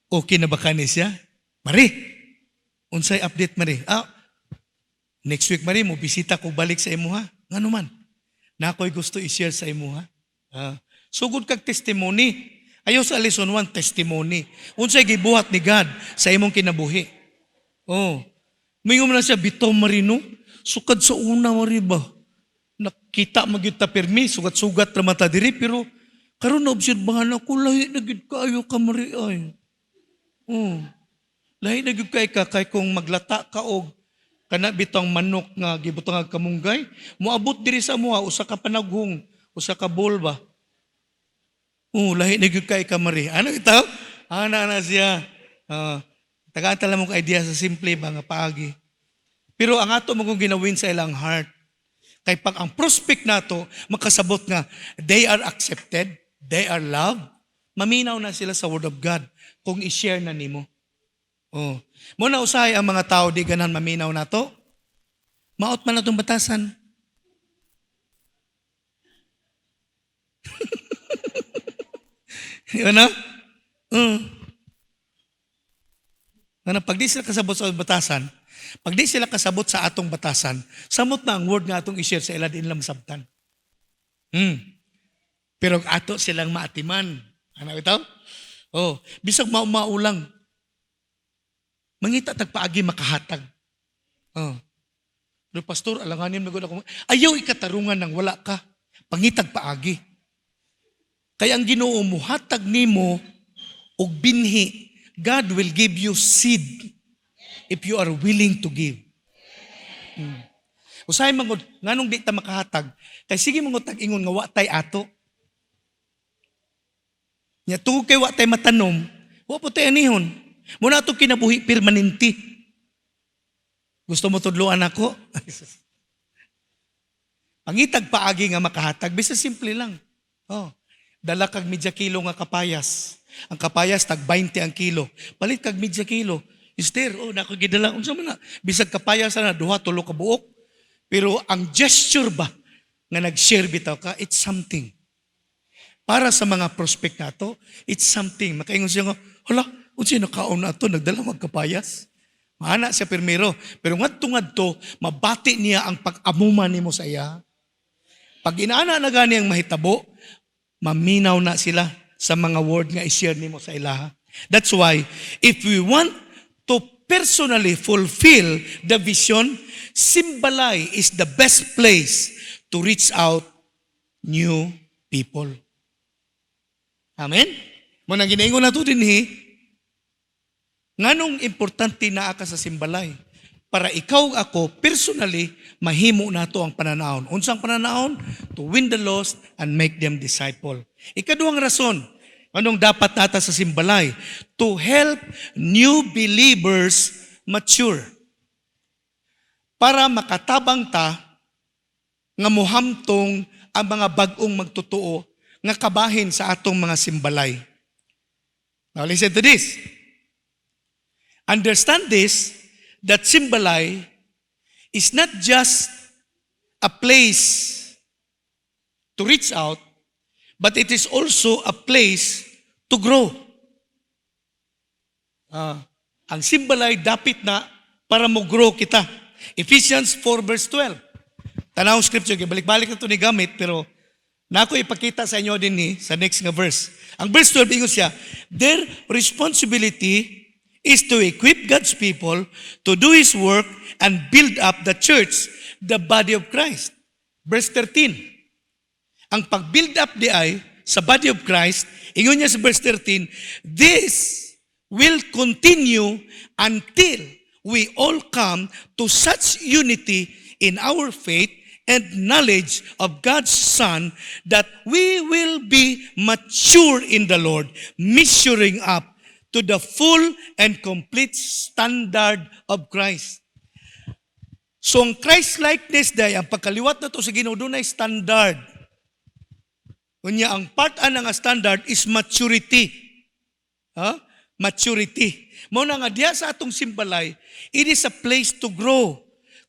okay na ba kani siya? Mari. Unsay update, Mari? Next week, Mari, mo bisita ko balik sa imo, ha? Ngano man? Na ako'y gusto i-share sa imo, ha? Sugod kag testimony. Ayaw sa lesson 1, testimony. Unsay gibuhat ni God sa imong kinabuhi. Oh. Mingon na siya, bitaw Marino, sukad sa una, Mari ba? Nakita magyuta permi, sugat-sugat ramata diri, pero karon na obserbahan ako, lahi na gid kaayo ka, Mari, ay. Oh. Lahi na gid kay ka, kay kung maglata ka og kana bitang manok nga gibutang ag kamunggay, moabot diri sa amuha, usa ka panaghong, usa ka bowl ba? Oh, lahi na gid kay ka, Mari. Ano ito? Ana na siya. Tagaan tala mo ka idea sa simple ba nga paagi. Pero ang ato mo kung ginawin sa ilang heart, kay pag ang prospect nato, makasabot nga, they are accepted, they are loved, maminaw na sila sa Word of God kung i-share na nimo. Oh. Muna usahay ang mga tao di ganan maminaw na to, maot man na itong batasan. Ano? Ano, pag di sila kasabot sa batasan, pag di sila kasabot sa atong batasan, samot na ang word nga atong i-share sa ila din lang masabtan. Pero ato silang maatiman. Ano ito? Oh, bisag maulang. Mangita tagpaagi makahatag. Oh. Pero pastor, alanganin magod ako. Ayaw ikatarungan ng wala ka. Pangitag paagi. Kaya ang Ginoo mo hatag nimo og binhi. God will give you seed if you are willing to give. Usahay mangod nganong di ta makahatag. Kay sige mangod tag-ingon nga wa tay ato. Nya tungod kay wa tay matanom, wa po tay anihon. Muna ito kinabuhi permanente. Gusto mo tudluan ako? Pangitag paagi nga makahatag, bisa simple lang. Oh, dala kag medya kilo nga kapayas. Ang kapayas tag 20 ang kilo. Palit kag medya kilo. Mister, nako gidala unsa man na bisag kapayas na 2-3 ka buok. Pero ang gesture ba nga nag-share bitaw ka, it's something. Para sa mga prospect nato, it's something. Makaingon siya nga, hala, unsa nakaon na ito, nagdala magkapayas. Mahana siya pirmero. Pero ngadto-ngadto, mabati niya ang pag-amuman nimo sa iya. Pag inaana na gani ang mahitabo, maminaw na sila sa mga word nga i-share nimo sa ilaha. That's why, if we want to personally fulfill the vision, Simbalay is the best place to reach out new people. Amen? Muna ginaingon na ito din nganong importante na ka sa Simbalay para ikaw ako personally mahimo nato ang pananaon. Unsang pananaon? To win the lost and make them disciple. Ikaduhang rason, anong dapat nata sa Simbalay? To help new believers mature. Para makatabang ta nga muhamtong ang mga bagong magtotoo nga kabahin sa atong mga Simbalay. Now listen to this. Understand this, that Simbalay is not just a place to reach out, but it is also a place to grow. Ang Simbalay dapat na para mo-grow kita. Ephesians 4 verse 12. Tanaw scripture, balik-balik na ito ni gamit, pero nako ipakita sa inyo din sa next nga verse. Ang verse 12, ingon siya, their responsibility is to equip God's people to do His work and build up the church, the body of Christ. Verse 13, ang pag-build up di ay sa body of Christ, ingon niya sa verse 13, this will continue until we all come to such unity in our faith and knowledge of God's Son that we will be mature in the Lord, measuring up to the full and complete standard of Christ. So ang Christ-likeness day, ang pagkaliwat na to sa Ginoo, doon ay standard. Kunya, ang part nga standard is maturity. Maturity. Mao nga diha sa atong Simbalay, it is a place to grow.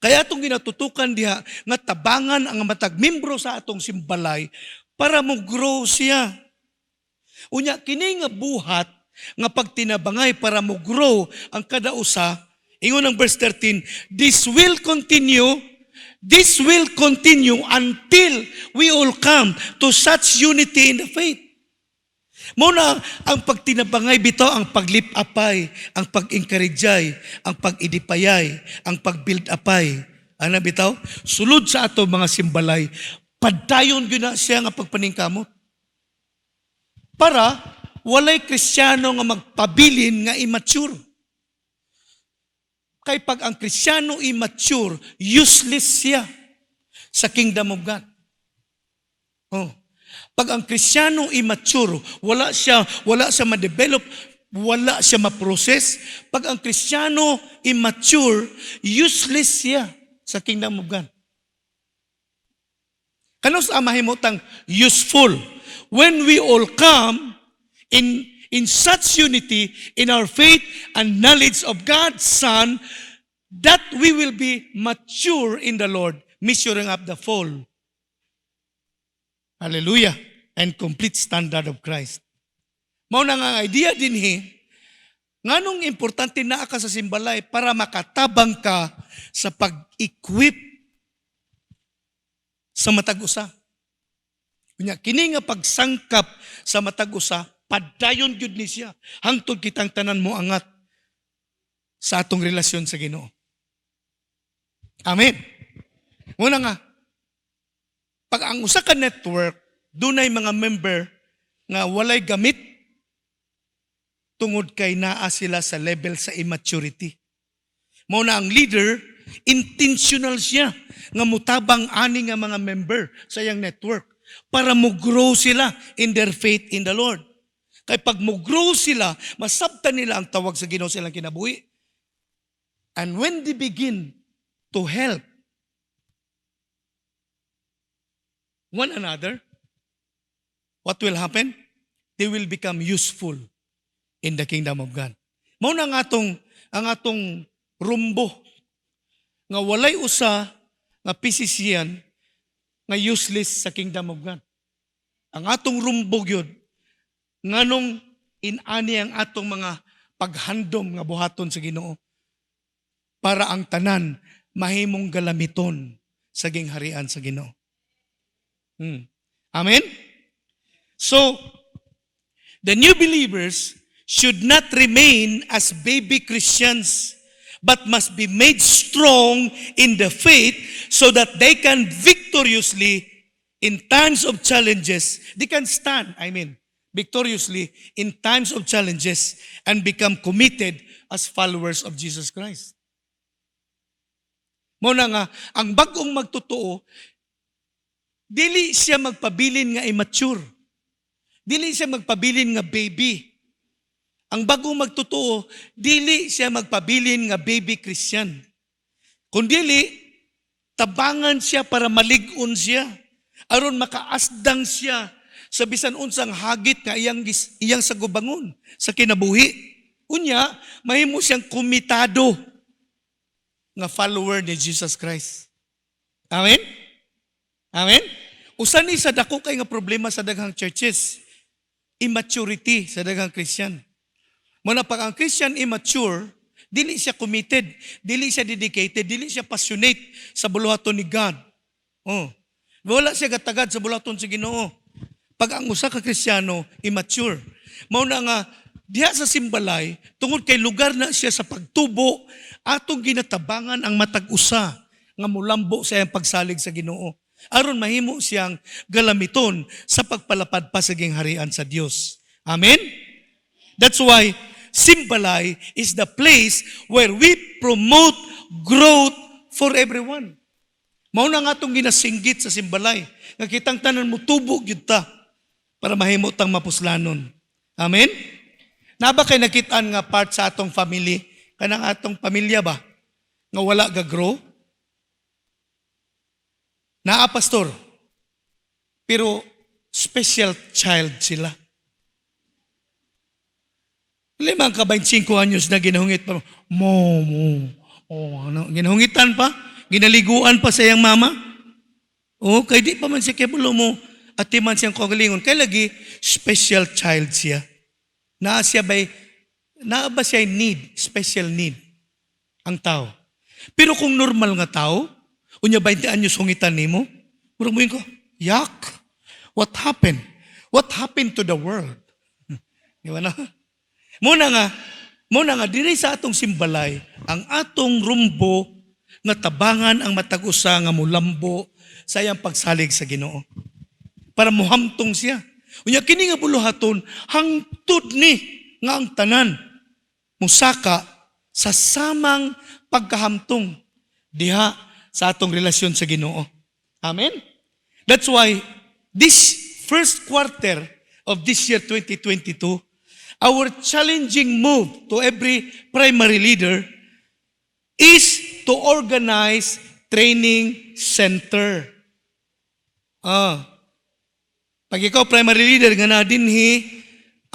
Kaya atong ginatutukan diha nga tabangan ang matag membro sa atong Simbalay para mo grow siya. Unya kini nga buhat nga pagtinabangay para mo grow ang kada usa, ingon ang verse 13, this will continue until we all come to such unity in the faith. Muna ang pagtinabangay bitaw, ang paglipapay, ang pag-encourage, ang pag-idipayay, ang pag-build upay. Ano bitaw? Sulod sa ato mga Simbalay, padayon gyud na siya nga pagpaningkamot. Para walay Kristiyano nga magpabilin nga immature. Kay pag ang Kristiyano immature, useless siya sa kingdom of God. Pag ang Kristiyano immature, wala siya ma-develop, wala siya ma-process. Pag ang Kristiyano immature, useless siya sa kingdom of God. Kanos ang mahimutang useful? When we all come in such unity in our faith and knowledge of God's Son, that we will be mature in the Lord, measuring up the full, hallelujah, and complete standard of Christ. Mao na nga idea din nganong importante na ka sa Simbalay para makatabang ka sa pag-equip sa matag usa. Kunya kini nga pagsangkap sa matag usa, padayon gyud ni siya hangtod kitang tanan mo angat sa atong relasyon sa Ginoo. Amen. Muna nga, pag ang usa ka network, dunay mga member nga walay gamit tungod kay naa sila sa level sa immaturity. Mao na ang leader, intentional siya nga mutabang ani nga mga member sa iyang network para mo-grow sila in their faith in the Lord. Kay pag mo-grow sila, masabtan nila ang tawag sa Ginoo silang kinabuhi. And when they begin to help one another, what will happen? They will become useful in the kingdom of God. Mao na ang atong rumbo nga walay usa nga pisisian nga useless sa kingdom of God. Ang atong rumbo gyud nganong inani ang atong mga paghandom nga buhaton sa Ginoo para ang tanan mahimong galamiton sa gingharian sa Ginoo. Amen? So, the new believers should not remain as baby Christians but must be made strong in the faith so that they can victoriously in times of challenges, they can stand, victoriously in times of challenges and become committed as followers of Jesus Christ. Muna nga, ang bagong magtotoo, dili siya magpabilin nga immature. Dili siya magpabilin nga baby. Ang bagong magtotoo, dili siya magpabilin nga baby Christian. Kundili, tabangan siya para malig-on siya. Aron makaasdang siya sa bisan unsang hagit nga iyang sa gubangon, sa kinabuhi. Unya, mahimo siyang komitado nga follower ni Jesus Christ. Amen? Amen? Usa ni sa dako kay nga problema sa daghang churches, immaturity sa daghang Christian. Muna pag ang Christian immature, dili siya committed, dili siya dedicated, dili siya passionate sa buluhaton ni God. Wala siya gatagad sa buluhaton sa Ginoo. Pag ang usa ka Kristiyano immature, mao na nga diha sa simbalay tungod kay lugar na siya sa pagtubo, atong ginatabangan ang matag usa nga mulambo sa iyang pagsalig sa Ginoo. Aron mahimo siyang galamiton sa pagpalapad pa sa gingharian sa Dios. Amen? That's why Simbalay is the place where we promote growth for everyone. Mao na nga itong ginasinggit sa Simbalay. Nga kitang tanan mo tubog yun ta para mahimo tang mapuslanon. Amen? Naba kay nakitaan nga part sa atong family, kanang atong pamilya ba, nga wala ga-grow? Naa, pastor. Pero special child sila. Limang ka 25 anyos na ginahungit pa. Ginahungitan pa? Ginaliguan pa sa iyang mama? Kay di pa man siya kebulo mo at di man siyang kagalingon. Kay lagi, special child siya. Naa ba siya need, special need ang tao. Pero kung normal nga tao, unya 20 anyos hungitan nimo, murag mo ko, yak, what happened? What happened to the world? Di ba na? Muna nga, diri sa atong Simbalay, ang atong rumbo nga tabangan ang matag-usa nga mulambo sa iyang pagsalig sa Ginoo. Para muhamtong siya. Unya kini nga buluhaton, hangtod ni nga ang tanan musaka sa samang pagkahamtong diha sa atong relasyon sa Ginoo. Amen? That's why this first quarter of this year 2022, our challenging move to every primary leader is to organize training center. Pag ikaw primary leader nga na dinhi,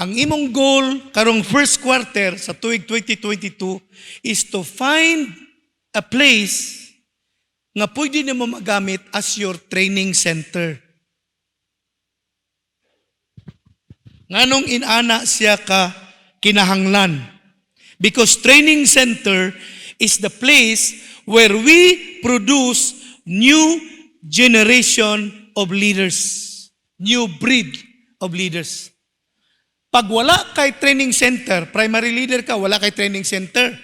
ang imong goal karong first quarter sa tuig 2022 is to find a place nga pwede nimo magamit as your training center. Nganong inana siya ka kinahanglan? Because training center is the place where we produce new generation of leaders, new breed of leaders. Pag wala kay training center, primary leader ka, wala kay training center,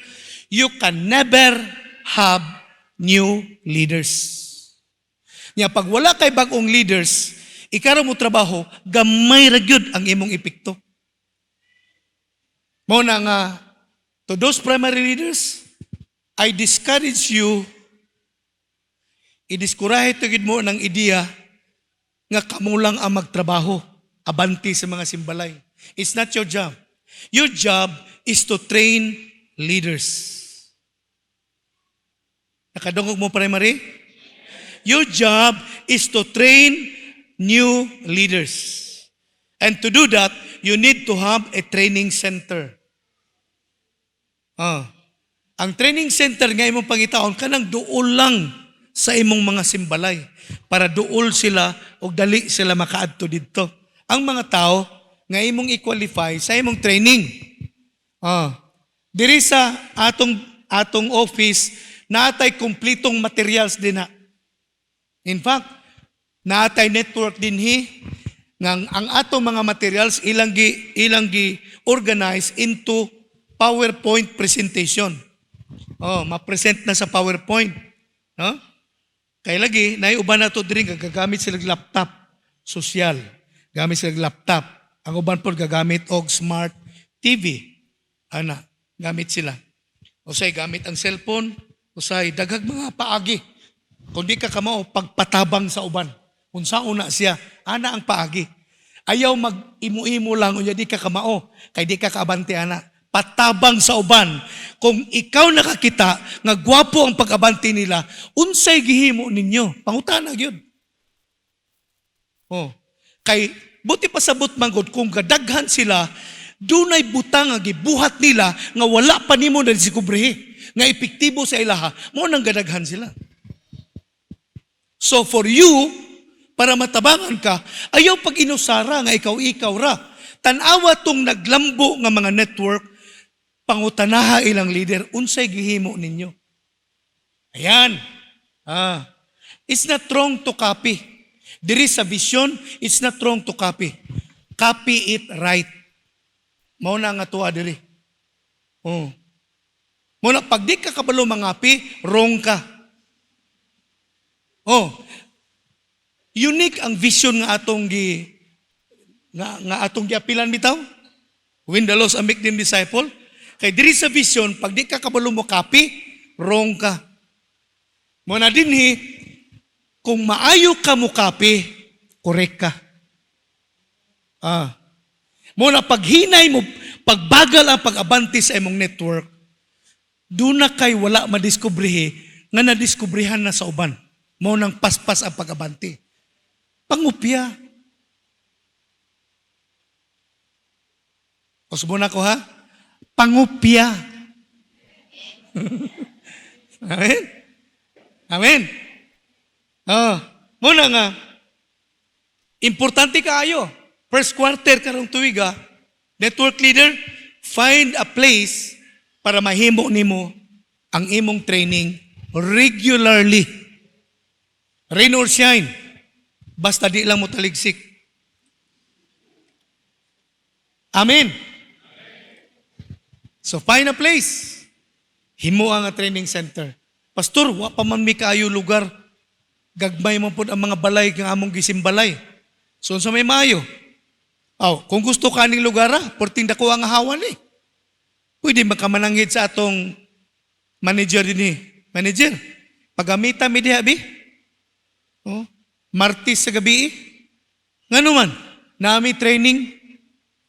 you can never have new leaders. Nya pag wala kay bagong leaders, ikara mo trabaho, gamay ra gyud ang imong epekto. Mao na nga, to those primary leaders, I discourage you, idiskurahe tugid mo ng ideya nga kamo lang ang magtrabaho, abanti sa mga simbalay. It's not your job. Your job is to train leaders. Nakadungog mo primary? Your job is to train new leaders. And to do that, you need to have a training center. Ang training center nga imong pangitaon, kanang duol lang sa imong mga simbalay para duol sila o dali sila makaadto didto. Ang mga tao nga imong i-qualify sa imong training. Diri sa atong office, naatay kumplitong materials din na. In fact, naatay network dinhi ng ang atong mga materials ilang gi organize into PowerPoint presentation. ma-present na sa PowerPoint. No? Kaya lagi, naiuban na to diri gagamit sila laptop, social. Gamit sila laptop. Ang uban po gagamit og smart TV. Gamit sila. Usay gamit ang cellphone, usay daghag mga paagi. Kung di ka kamao, pagpatabang sa uban. Kung una siya, ana ang paagi. Ayaw mag-imu-imu lang, unya di ka kamao, kay di ka kaabante ana. Patabang sa uban. Kung ikaw nakakita, nga gwapo ang pag-abante nila, unsay gihimo ninyo? Pangutana gyud. Kay buti pasabot manggod kung gadaghan sila, dunay butang nga gibuhat nila nga wala pa nimo na diskubrihi, nga epektibo sa ilaha, mo nang gadaghan sila. So for you, para matabangan ka, ayaw pag inusara nga ikaw ra. Tanawa tong naglambo nga mga network, pangutanaha ilang leader, unsay gihimo ninyo. Ayan. It's not wrong to copy. There is a vision, it's not wrong to copy. Copy it right. Mao na nga tuwa diri. Muna, pag di ka kabalo mangapi, wrong ka. Unique ang vision nga atong giapilan bitaw. Win the lost and make them disciple. Kay diri sa vision, pag di ka kabalo mo copy, wrong ka. Muna dinhi, kung maayo ka mo copy, correct ka. Muna paghinay mo, pagbagal ang pag-abante sa imong network, doon na kay wala madiskubrihi, nga nadiskubrihan na sa uban. Mo nang paspas ang pag-abante. Pangupya. Kusbo na ko ha? Pangupya. Amen? Amen? Muna nga, importante kaayo. First quarter karong tuiga, network leader, find a place para mahimo nimo ang imong training regularly. Rain or shine, basta di lang mo taligsik. Amen. So find a place. Himo ang training center. Pastor, wa pa man mi kaayo lugar. Gagmay man pud ang mga balay kang among gisimbalay. So sa may maayo. Kung gusto ka ning lugar, porting dako ang hawan eh. Pwede makamananghid sa atong manager din eh. Manager, pagamita mi diha bi? Martes sa gabi eh. Ngano man, nami training.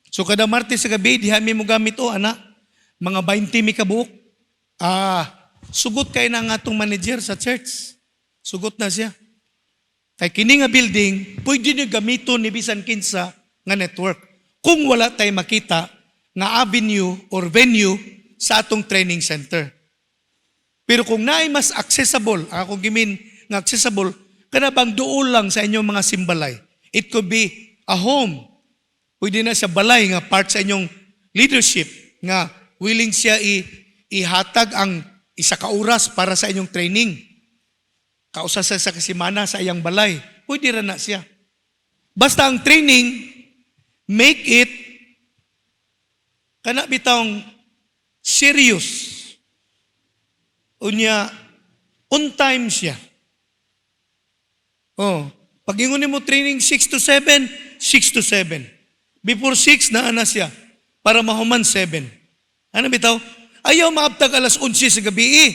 So kada Martes sa gabi, diha mi mo gamit mga 20 mi kabuok. Sugot kay na nga atong manager sa church. Sugot na siya. Kay kini nga building, pwede niyo gamiton ni bisan kinsa nga network. Kung wala tay makita nga avenue or venue sa atong training center. Pero kung naay mas accessible, ako gimin nga accessible, kana bang duol lang sa inyong mga simbalay. It could be a home. Pwede na sa balay nga part sa inyong leadership nga willing siya ihatag ang isa ka oras para sa inyong training. Kausa sa kasimana sa iyang balay. Pwede rin na siya. Basta ang training, make it kana bitang serious. Unya, on time siya. Pag ingon mo training 6 to 7, 6 to 7. Before 6, naana siya. Para mahuman 7. Ano bitaw? Ayaw maabtag alas 11 sa gabi.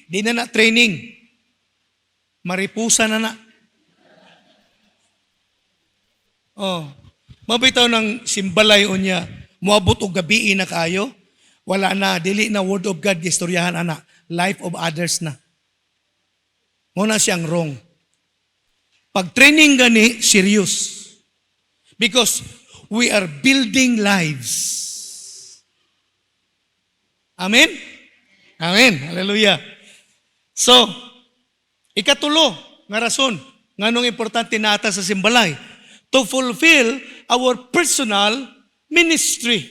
Di na training. Maripusa na. Mabitaw ng simbalay o niya, muabot o gabi na kayo, wala na, dili na word of God, gistoryahan life of others na. Muna siyang wrong. Pag training gani, serious. Because we are building lives. Amen? Amen. Hallelujah. So, ikatulo, nga rason, nganong importante na ata sa simbalay, to fulfill our personal ministry.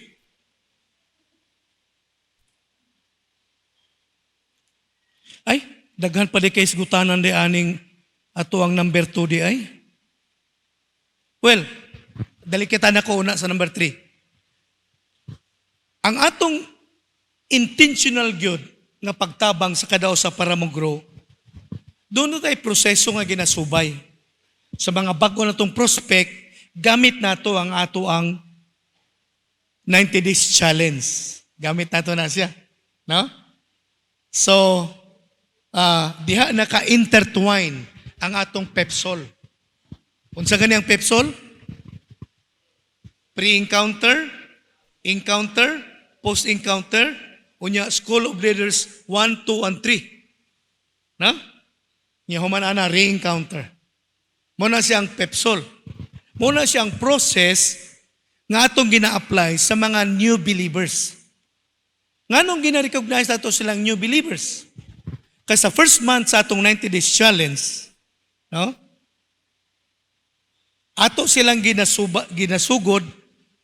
Ay, daghan pa di kay sgutanan di aning ato ang number 2 di ay. Well, dalikita na ko una sa number 3. Ang atong intentional gyud nga pagtabang sa kadaw sa para mo grow. Doon tayo proseso nga ginasubay. Sa mga bago na tong prospect, gamit nato ang ato ang 90 days challenge. Gamit nato na siya. No? So, diha naka-intertwine ang atong pepsol. Unsa gani ang pepsol? Pre-encounter, encounter, post-encounter, unya School of Leaders 1, 2, and 3. No? Nya human ana re-encounter. Muna siyang pepsol. Muna siyang process nga atong gina-apply sa mga new believers. Nganong gina-recognize nato silang new believers? Kasi sa first month sa atong 90 days challenge, no? Ato silang ginasugod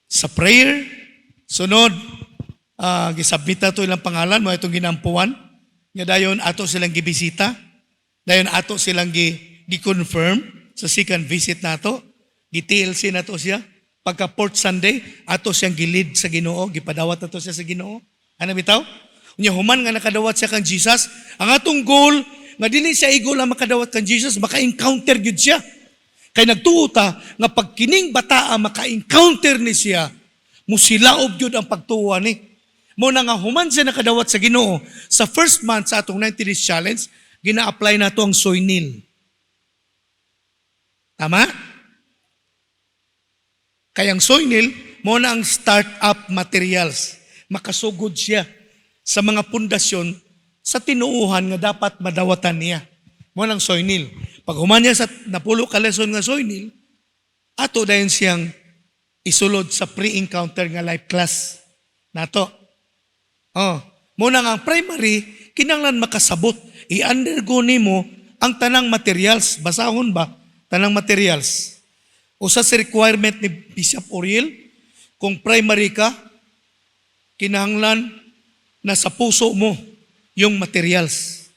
sa prayer, sunod, gisabit na ito ilang pangalan, mo itong ginampuan, nga dayon ato silang gibisita, dayon ato silang gi-confirm sa second visit nato, gi-TLC na to siya, pagka fourth Sunday, ato siyang gilid sa Ginoo, gipadawat na to siya sa Ginoo. Ano bitaw? Unya human nga nakadawat siya kang Jesus, ang atong goal, nga dili siya igol ang makadawat kang Jesus, maka-encounter gyud siya. Kay nagtuo ta nga pagkining bataa maka-encounter ni siya, musilaob gyud ang pagtuwa ni. Mo na nga human siya nakadawat sa Ginoo, sa first month sa atong 90 days challenge, gina-apply nato ang soynil. Tama? Kayang soynil, mo na ang start-up materials. Makasugod siya sa mga pundasyon sa tinuuhan nga dapat madawatan niya. Mo nang soynil. Pag human niya sa napulo ka lesson nga soynil, ato dayon siyang isulod sa pre-encounter nga life class nato. Muna nga ang primary, kinanglan makasabot. I-undergo nimo ang tanang materials. Basahon ba? Tanang materials. Usa sa requirement ni Bishop Oriel, kung primary ka, kinahanglan na sa puso mo yung materials.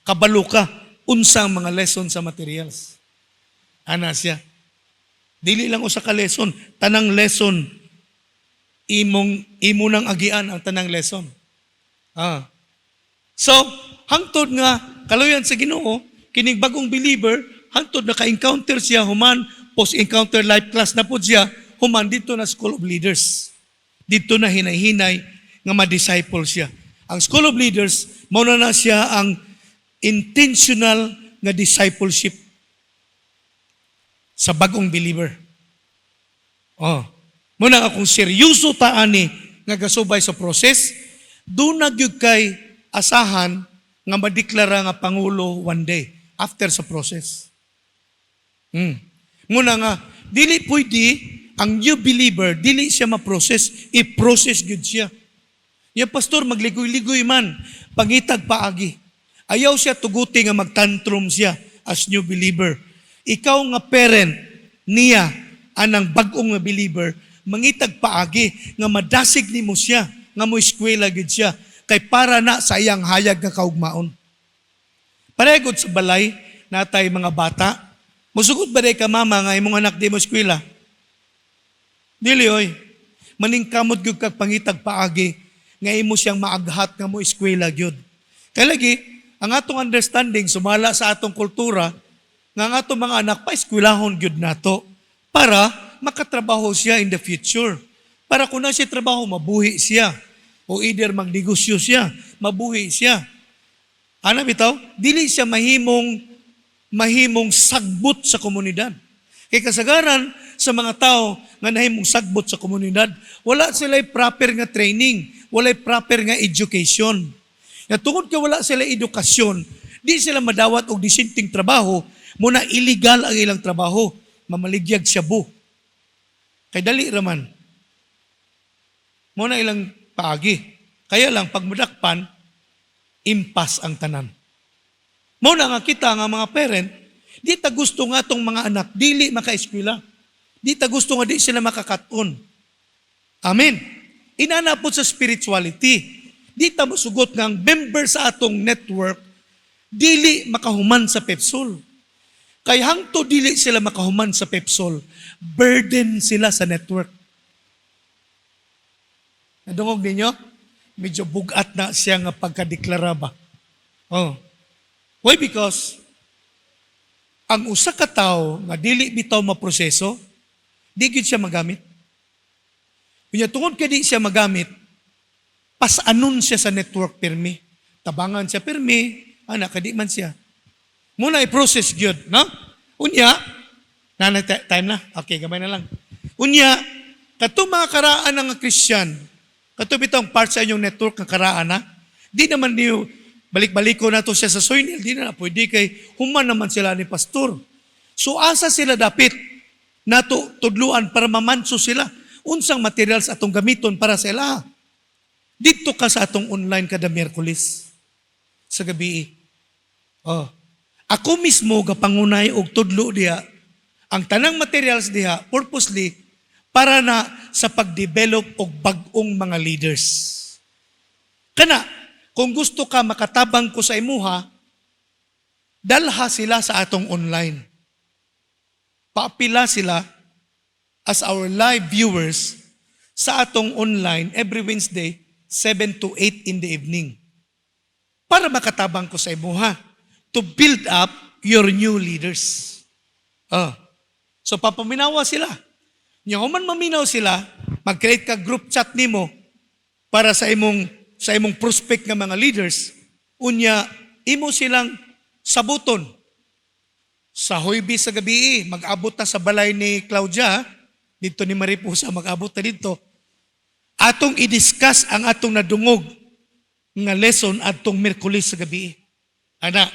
Kabalo ka, unsang mga lesson sa materials. Ana siya. Dili lang usa ka lesson, tanang lesson imo nang agian ang tanang lesson. So, hangtod nga kaluyan sa Ginoo, kining bagong believer, hangtod naka-encounter siya human post-encounter life class na pud siya, human dito na School of Leaders. Dito na hinay-hinay nga ma-disciple siya. Ang School of Leaders, mauna na siya ang intentional nga discipleship sa bagong believer. Muna nga kung seryoso ta ani nga gasubay sa proses, doon na gyud kay asahan nga madeklara nga Pangulo one day after sa process. Muna nga, dili pwede ang new believer, dili siya ma-process, i-process gyud siya. Yung pastor, magligoy-ligoy man, pangitag paagi. Ayaw siya tuguti nga magtantrum siya as new believer. Ikaw nga parent niya, anang bagong nga believer, mangitag paagi nga madasig nimo siya, nga mo eskwela gid siya, kay para na sa iyang hayag nga kaugmaon. Paregod sa balay, natay mga bata, musugod ba day ka mama nga imong anak di mo eskwela? Dili oy. Maningkamot gyud kag pangitag paagi nga imo siyang maaghat nga mo eskwela gyud. Kay lagi ang atong understanding sumala sa atong kultura nga ang atong mga anak pa eskwelahon gyud nato para makatrabaho siya in the future. Para kung na siya trabaho, mabuhi siya. O either magnegosyo siya, mabuhi siya. Ano bitaw? Dili siya mahimong sagbot sa komunidad. Kaya kasagaran sa mga tao nga nahimong sagbot sa komunidad, wala sila'y proper nga training, wala'y proper nga education. Nga tungod ka wala sila edukasyon, di sila madawat og disinting trabaho, muna illegal ang ilang trabaho, mamaligyag shabu. Kay dali raman. Muna ilang paagi. Kaya lang, pag madakpan, impas ang tanan. Muna nga kita nga mga parent, di ta gusto nga tong mga anak, dili maka-eskwela. Di ta gusto nga di sila makakaton. Amen. Inanapot sa spirituality. Di ta masugot nga ang member sa atong network, dili makahuman sa Pepsol. Kay hangto dili sila makahuman sa Pepsol, burden sila sa network. Nadungog ninyo? medyo bugat na siya nga pagkadeklara ba. Oh. Why? Because ang usa ka tawo nga dili bitaw maproseso, di gyud siya magamit. Kunya tungod kay di siya magamit, pas-anon siya sa network pirmi. Tabangan siya pirmi, kadi man siya. Muna i-process gyud, no? Unya, time na. Okay, gamay na lang. Unya, katong mga karaan ng Christian, katong bitong part sa inyong network ng karaan na, di naman niyo balik-baliko na to siya sa soynil, di na pwede kay human naman sila ni pastor. So asa sila dapit na tudluan para mamanso sila. Unsang materials atong gamiton para sila. Dito ka sa atong online kada Miyerkules sa gabi. Oh. Ako mismo gapangunay og tudlo diha ang tanang materials diha purposely para na sa pagdevelop og bag-ong mga leaders. Kana kung gusto ka makatabang ko sa imuha, dalha sila sa atong online. Paapila sila as our live viewers sa atong online every Wednesday, 7 to 8 in the evening. Para makatabang ko sa imuha, to build up your new leaders. So papaminawa sila. Nya human maminaw sila, mag-create ka group chat nimo para sa imong prospect nga mga leaders, unya imo silang sabuton. Sa Huwebes sa gabi, mag-abot na sa balay ni Claudia, dito ni Mariposa, mag-abot na dito. Atong i-discuss ang atong nadungog nga lesson atong Miyerkules sa gabi. Ana,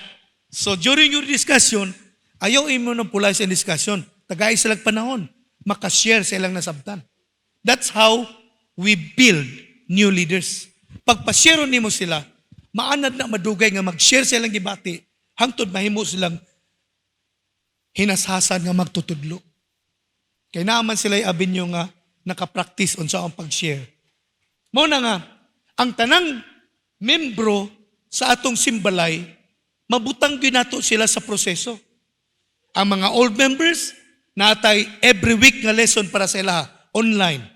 so during your discussion, ayaw imo na pulay sa discussion. Tagay silang panahon, makashare silang nasabtan. That's how we build new leaders. Pagpasyero nimo sila, maanad na madugay nga mag-share silang gibati, hangtod mahimo silang hinashasan nga magtutudlo. Kaya naman sila abinyo nga nakapractice unsa ang pag-share. Mao na nga, ang tanang membro sa atong simbalay, mabutang ginato sila sa proseso. Ang mga old members, natay every week nga lesson para sa ila, online.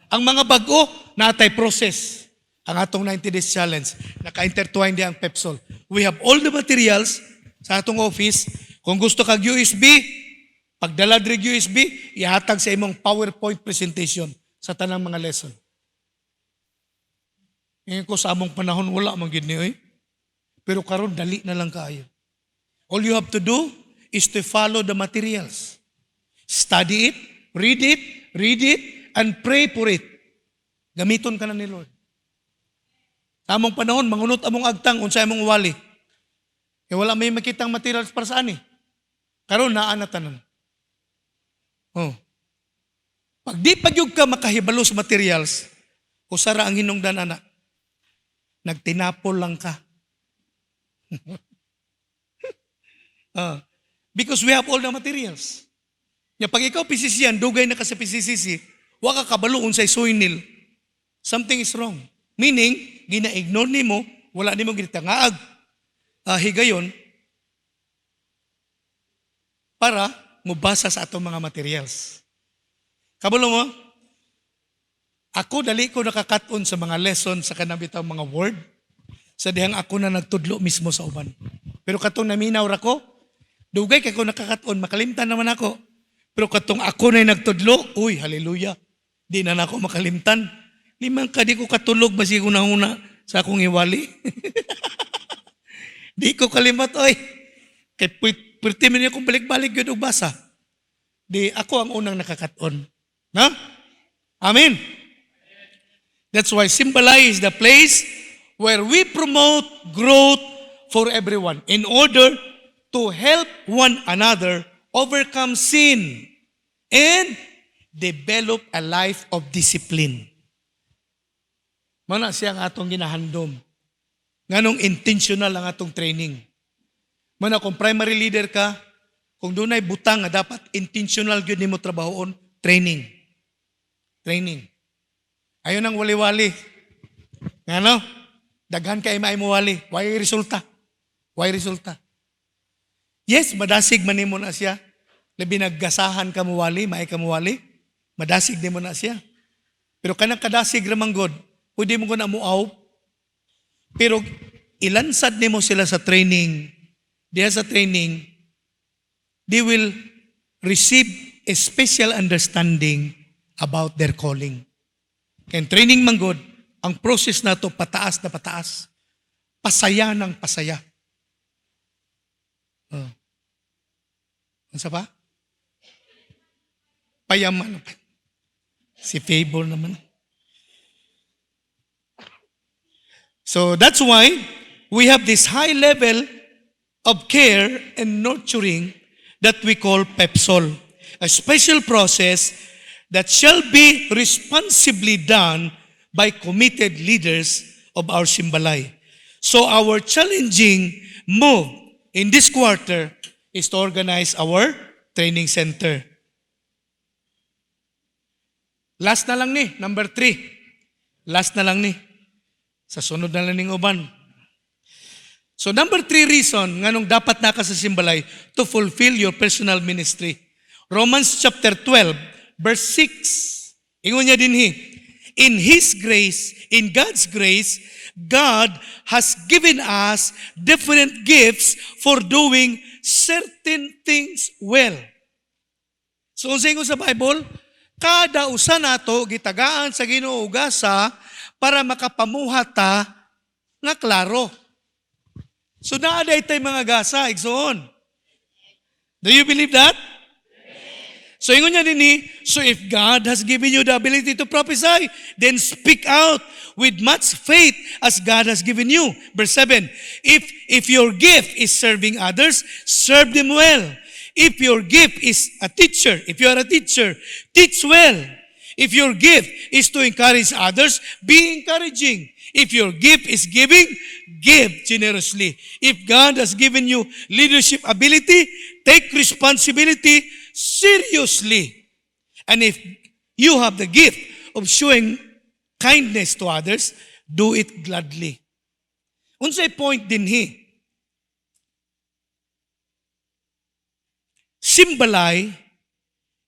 Ang mga bago, natay process. Ang atong 90 days challenge, naka-intertwine di ang Pepsol. We have all the materials sa atong office. Kung gusto kag USB, pagdala diri USB, ihatag sa imong PowerPoint presentation sa tanang mga lesson. Ngayon ko sa among panahon, wala man gid ni. Pero karon dali na lang kaayo. All you have to do is to follow the materials. Study it, read it, and pray for it. Gamiton ka na ni Lord. Sa among panahon, mangunot among agtang, unsay among wali. Kaya wala may makitang materials para saan eh. Karon naan na tanan. Pag di pagyug ka makahibalo sa materials, usara ang hinungdan anak. Nagtinapol lang ka. Because we have all the materials. Ya pag ikaw PCC-an, dugay na ka sa PCCC, wa ka kabalo unsay soynil. Something is wrong. Meaning, gina-ignore nimo, wala nimo ginitangaag. Higayon para mubasa sa atong mga materials. Kabalo mo? Ako dali ko nakakaton sa mga lesson sa kanabitang mga word sa dihang ako na nagtudlo mismo sa uban. Pero katong naminaw ra ko, dugay kay ko nakakaton, makalimtan naman ako. Pero katong ako na nagtudlo, uy, hallelujah, di na ako makalimtan. Limang ka di ko katulog basi ko nahuna sa akong iwali. Di ko kalimat, oy. Kay pwerte man akong balik-balik yun og basa. Di ako ang unang nakakaton. No? Amen. That's why Symbolize is the place where we promote growth for everyone in order to help one another overcome sin and develop a life of discipline. Mana siya ang atong ginahandom. Nganong intentional ang atong training. Mana kung primary leader ka, kung doon ay butang nga dapat intentional gyud nimo trabahoon, training. Training. Ayon ang wali-wali. Ngano? Daghan kay maay mo wali. Why resulta? Why resulta? Yes, madasig man nimo na siya. Labi naggasahan ka mo wali, maay ka mo wali. Madasig nimo na siya. Pero kanang kadasig ramang God, pwede mo ko na muaw, pero ilansad nimo sila sa training, diya sa training, they will receive a special understanding about their calling. Kaya training man God, ang process na to pataas na pataas. Pasaya ng pasaya. Ano sa pa? Payaman. Si Favor naman. So that's why we have this high level of care and nurturing that we call PEPSOL, a special process that shall be responsibly done by committed leaders of our Simbalay. So our challenging move in this quarter is to organize our training center. Last na lang ni, number 3. Last na lang ni. Sa sunod na lang ning uban. So number 3 reason nganong dapat naka sa Simbalay to fulfill your personal ministry. Romans chapter 12 verse 6. Ingon niya dinhi, in His grace, in God's grace, God has given us different gifts for doing certain things well. So unsa ingon sa Bible, kada usa nato gitagaan sa Ginoo ugasa para makapamuhat ta nga klaro. So naaday tay mga gasa, igsoon. Do you believe that? So ingon niya dinhi, so if God has given you the ability to prophesy, then speak out with much faith as God has given you. Verse 7, if your gift is serving others, serve them well. If your gift is a teacher, if you are a teacher, teach well. If your gift is to encourage others, be encouraging. If your gift is giving, give generously. If God has given you leadership ability, take responsibility seriously. And if you have the gift of showing kindness to others, do it gladly. Unsay point dinhi? Simbalay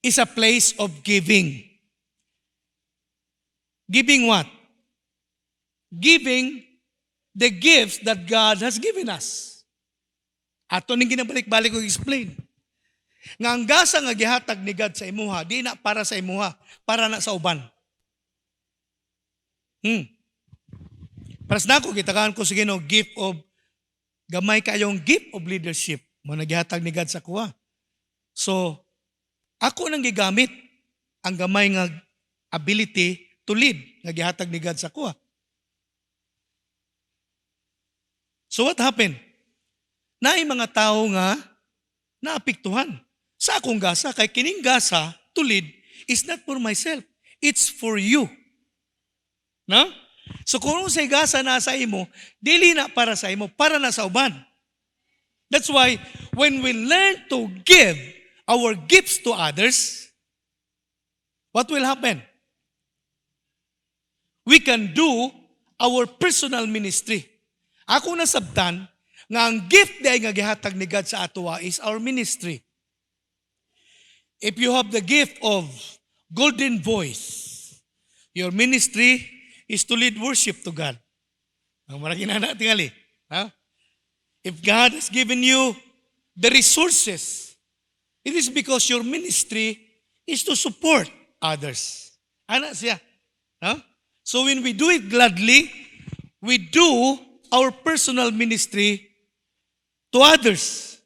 is a place of giving. Giving what? Giving the gifts that God has given us. Ato ning ginabalik-balik ko explain. Nga ang gasa nga gihatag ni God sa imuha, di na para sa imuha, para na sa uban. Para sa nako, gitakaan ko sige no, gift of, gamay kayong gift of leadership, mo nagihatag ni God sa kuha. So, ako nang gigamit ang gamay nga ability to lead, nga gihatag ni God sa kuha. So what happened? Naay mga tao nga naapektuhan sa akong gasa, kay kining gasa to lead is not for myself, it's for you. No? So kung say gasa na sa imo, dili na para sa imo, para na sa uban. That's why when we learn to give our gifts to others, what will happen? We can do our personal ministry. Ako nasabtan nga ang gift day nga gihatag ni God sa atoa is our ministry. If you have the gift of golden voice, your ministry is to lead worship to God. Ang marami na tingali. If God has given you the resources, it is because your ministry is to support others. Ana siya. So when we do it gladly, we do our personal ministry to others.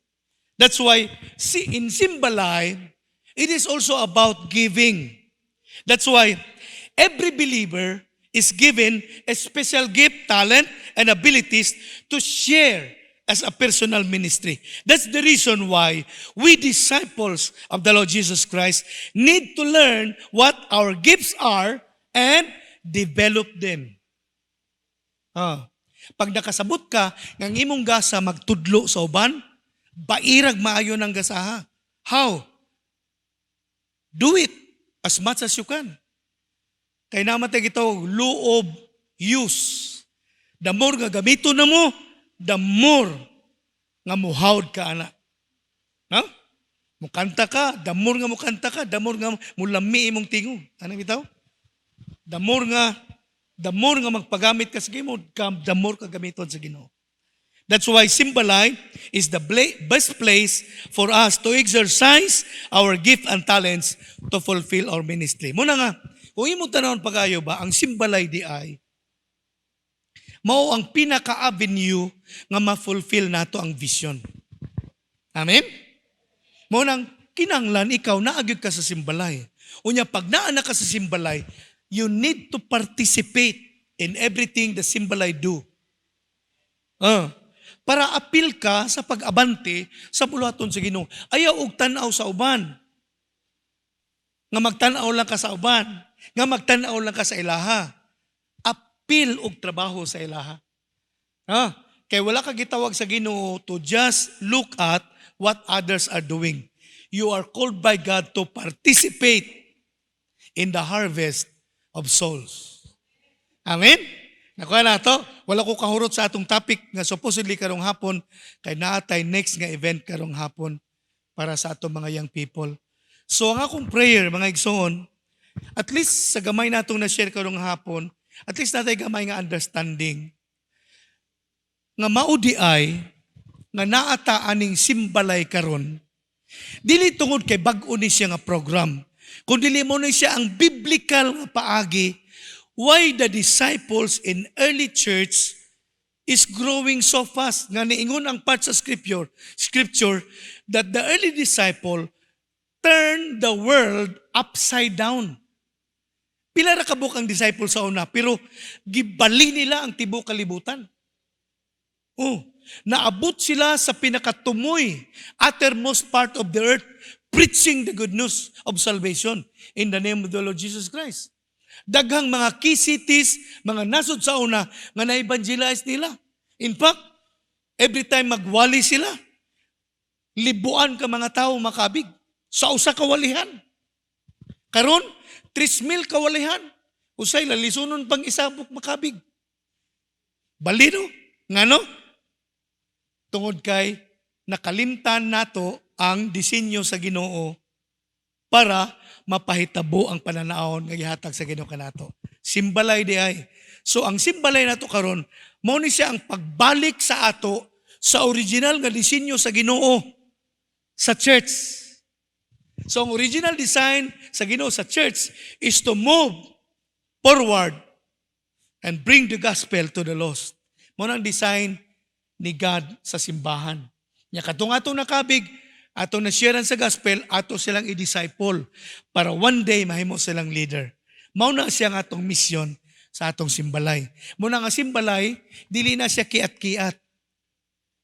That's why in Simbalay, it is also about giving. That's why every believer is given a special gift, talent, and abilities to share as a personal ministry. That's the reason why we disciples of the Lord Jesus Christ need to learn what our gifts are and develop them. Pag nakasabot ka, ng imong gasa magtudlo sa uban, bairag maayo ng gasaha. How? Do it as much as you can. Kaya naman tayo ito, loob, use. The more nga gamito na mo, the more nga muhawd ka, anak. Mukanta ka, the more nga mukanta ka, the more nga mulami imong tingog. Ano bitaw? The more nga The more nga magpagamit ka sa Ginoo, the more ka gamiton sa Ginoo. That's why Simbalay is the best place for us to exercise our gift and talents to fulfill our ministry. Muna nga, kung imong tanawon pagayo ba, ang Simbalay di ay mao ang pinaka-avenue nga ma-fulfill nato ang vision. Amen? Mao nang kinanglan ikaw naagid ka sa Simbalay. Unya pag naa ka sa Simbalay, you need to participate in everything the Simbalay do. Para apil ka sa pag-abante sa buluhaton sa Ginoo. Ayaw og tan-aw sa uban. Nga magtan-aw lang ka sa uban. Nga magtan-aw lang ka sa ilaha. Apil og trabaho sa ilaha. Kaya wala ka gitawag sa Ginoo to just look at what others are doing. You are called by God to participate in the harvest of souls. Amen? Nakuha na to. Wala ko kahurot sa atong topic nga supposedly karong hapon kay naatay next nga event karong hapon para sa atong mga young people. So ang akong prayer mga igsoon, at least sa gamay natong na-share karong hapon, at least natay gamay nga understanding nga maudi ay nga naata aning Simbalay karon dili tungod kay bag-o ni siya nga program, kundi mo ni siya ang biblical nga paagi why the disciples in early church is growing so fast. Nga niingon ang part sa scripture that the early disciple turned the world upside down. Pila ra kabuk ang disciple sa una, pero gibali nila ang tibuok kalibutan. Naabot sila sa pinakatumoy, uttermost part of the earth, preaching the good news of salvation in the name of the Lord Jesus Christ. Daghang mga key cities, mga nasod sa una, nga na-evangelize nila. In fact, every time magwali sila, libuan ka mga tao makabig sa usa ka walihan. Karon, 3,000 kawalihan. Usay lalisunon pang isabok makabig. Balino, ngano? Tungod kay nakalimtan nato ang disenyo sa Ginoo para mapahitabo ang pananaon nga gihatag sa Ginoo kanato. Simbalay di ay. So ang simbalay nato karon, mao ni siya ang pagbalik sa ato sa original nga disenyo sa Ginoo sa church. So ang original design sa Ginoo sa church is to move forward and bring the gospel to the lost. Mao ang design ni God sa simbahan. Nya katong atong nakabig, atong na-sharean sa gospel, ato silang i-disciple para one day mahimo silang leader. Mao na siya nga atong mission sa atong simbalay. Muna nga simbalay, dili na siya kiat-kiat.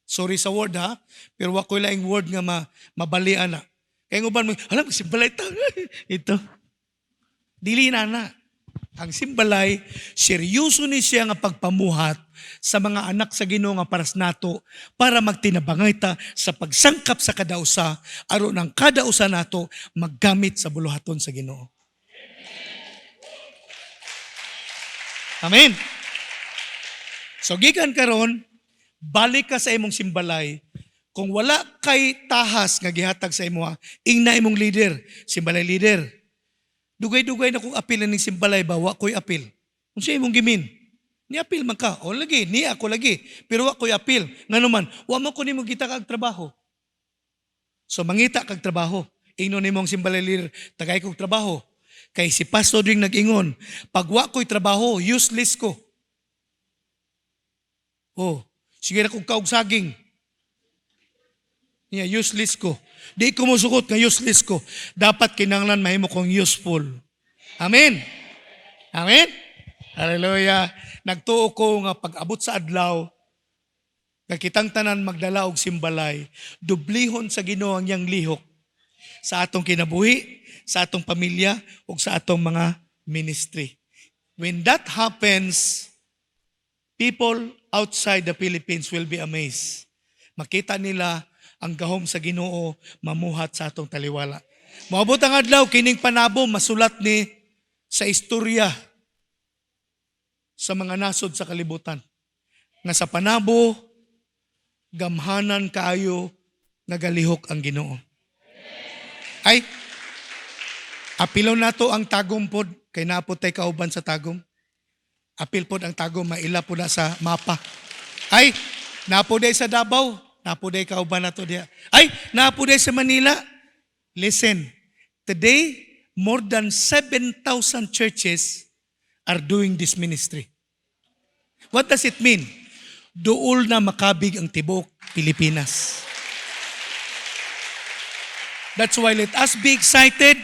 Sorry sa word ha, pero wa ko laing word nga mabalian na. Kaya nguban mo, alam, simbalay ito. Ito. Dili na na. Ang simbalay, seryoso ni siya nga pagpamuhat sa mga anak sa Ginoo nga paras nato para magtinabangay ta sa pagsangkap sa kadausa aron ang kadausa nato maggamit sa buluhaton sa Ginoo. Amen. So gikan karon, balik ka sa imong simbalay. Kung wala kay tahas nga gihatag sa imo, ingna imong leader, simbalay leader. Dugay-dugay na kung apilan ng simbalay ba, wa ko'y apil. Kung siya imong gimin, ni apil man ka. O lagi, ni ako lagi. Pero wa ko'y apil. Nga naman, wa mo ko ni mong kita kag trabaho. So mangita kag trabaho. Ingnon ni mong simbalay leader, tagay kog trabaho. Kay si pastor ring nag-ingon, pag wa ko'y trabaho, useless ko. Sige na kong kaog saging. Yeah, useless ko. Di ko musukot nga useless ko. Dapat kinanglan mahimo kong useful. Amen. Amen. Hallelujah. Nagtuo ko nga pag-abot sa adlaw, nakitang tanan magdala og simbalay, dublihon sa Ginoo ang yang lihok sa atong kinabuhi, sa atong pamilya, ug sa atong mga ministry. When that happens, people outside the Philippines will be amazed. Makita nila ang gahom sa Ginoo mamuhat sa atong taliwala. Moabot ang adlaw kining panabo masulat ni sa istorya sa mga nasod sa kalibutan. Nga sa panabo gamhanan kaayo nagalihok ang Ginoo. Ay apilo nato ang tagom pod kay napot tay kauban sa tagom. Apil po ang tago, maila po na sa mapa. Ay, napo day sa Davao, napo day kauban na to diya. Ay, napo day sa Manila. Listen, today, more than 7,000 churches are doing this ministry. What does it mean? Duol na makabig ang tibok Pilipinas. That's why let us be excited.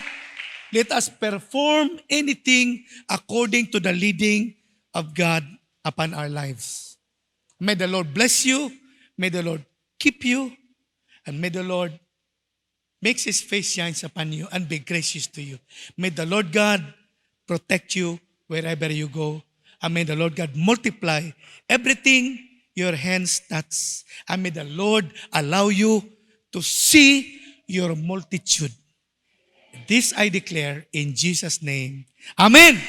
Let us perform anything according to the leading of God upon our lives. May the Lord bless you. May the Lord keep you. And may the Lord makes His face shines upon you and be gracious to you. May the Lord God protect you wherever you go. And may the Lord God multiply everything your hands touch. And may the Lord allow you to see your multitude. This I declare in Jesus' name. Amen.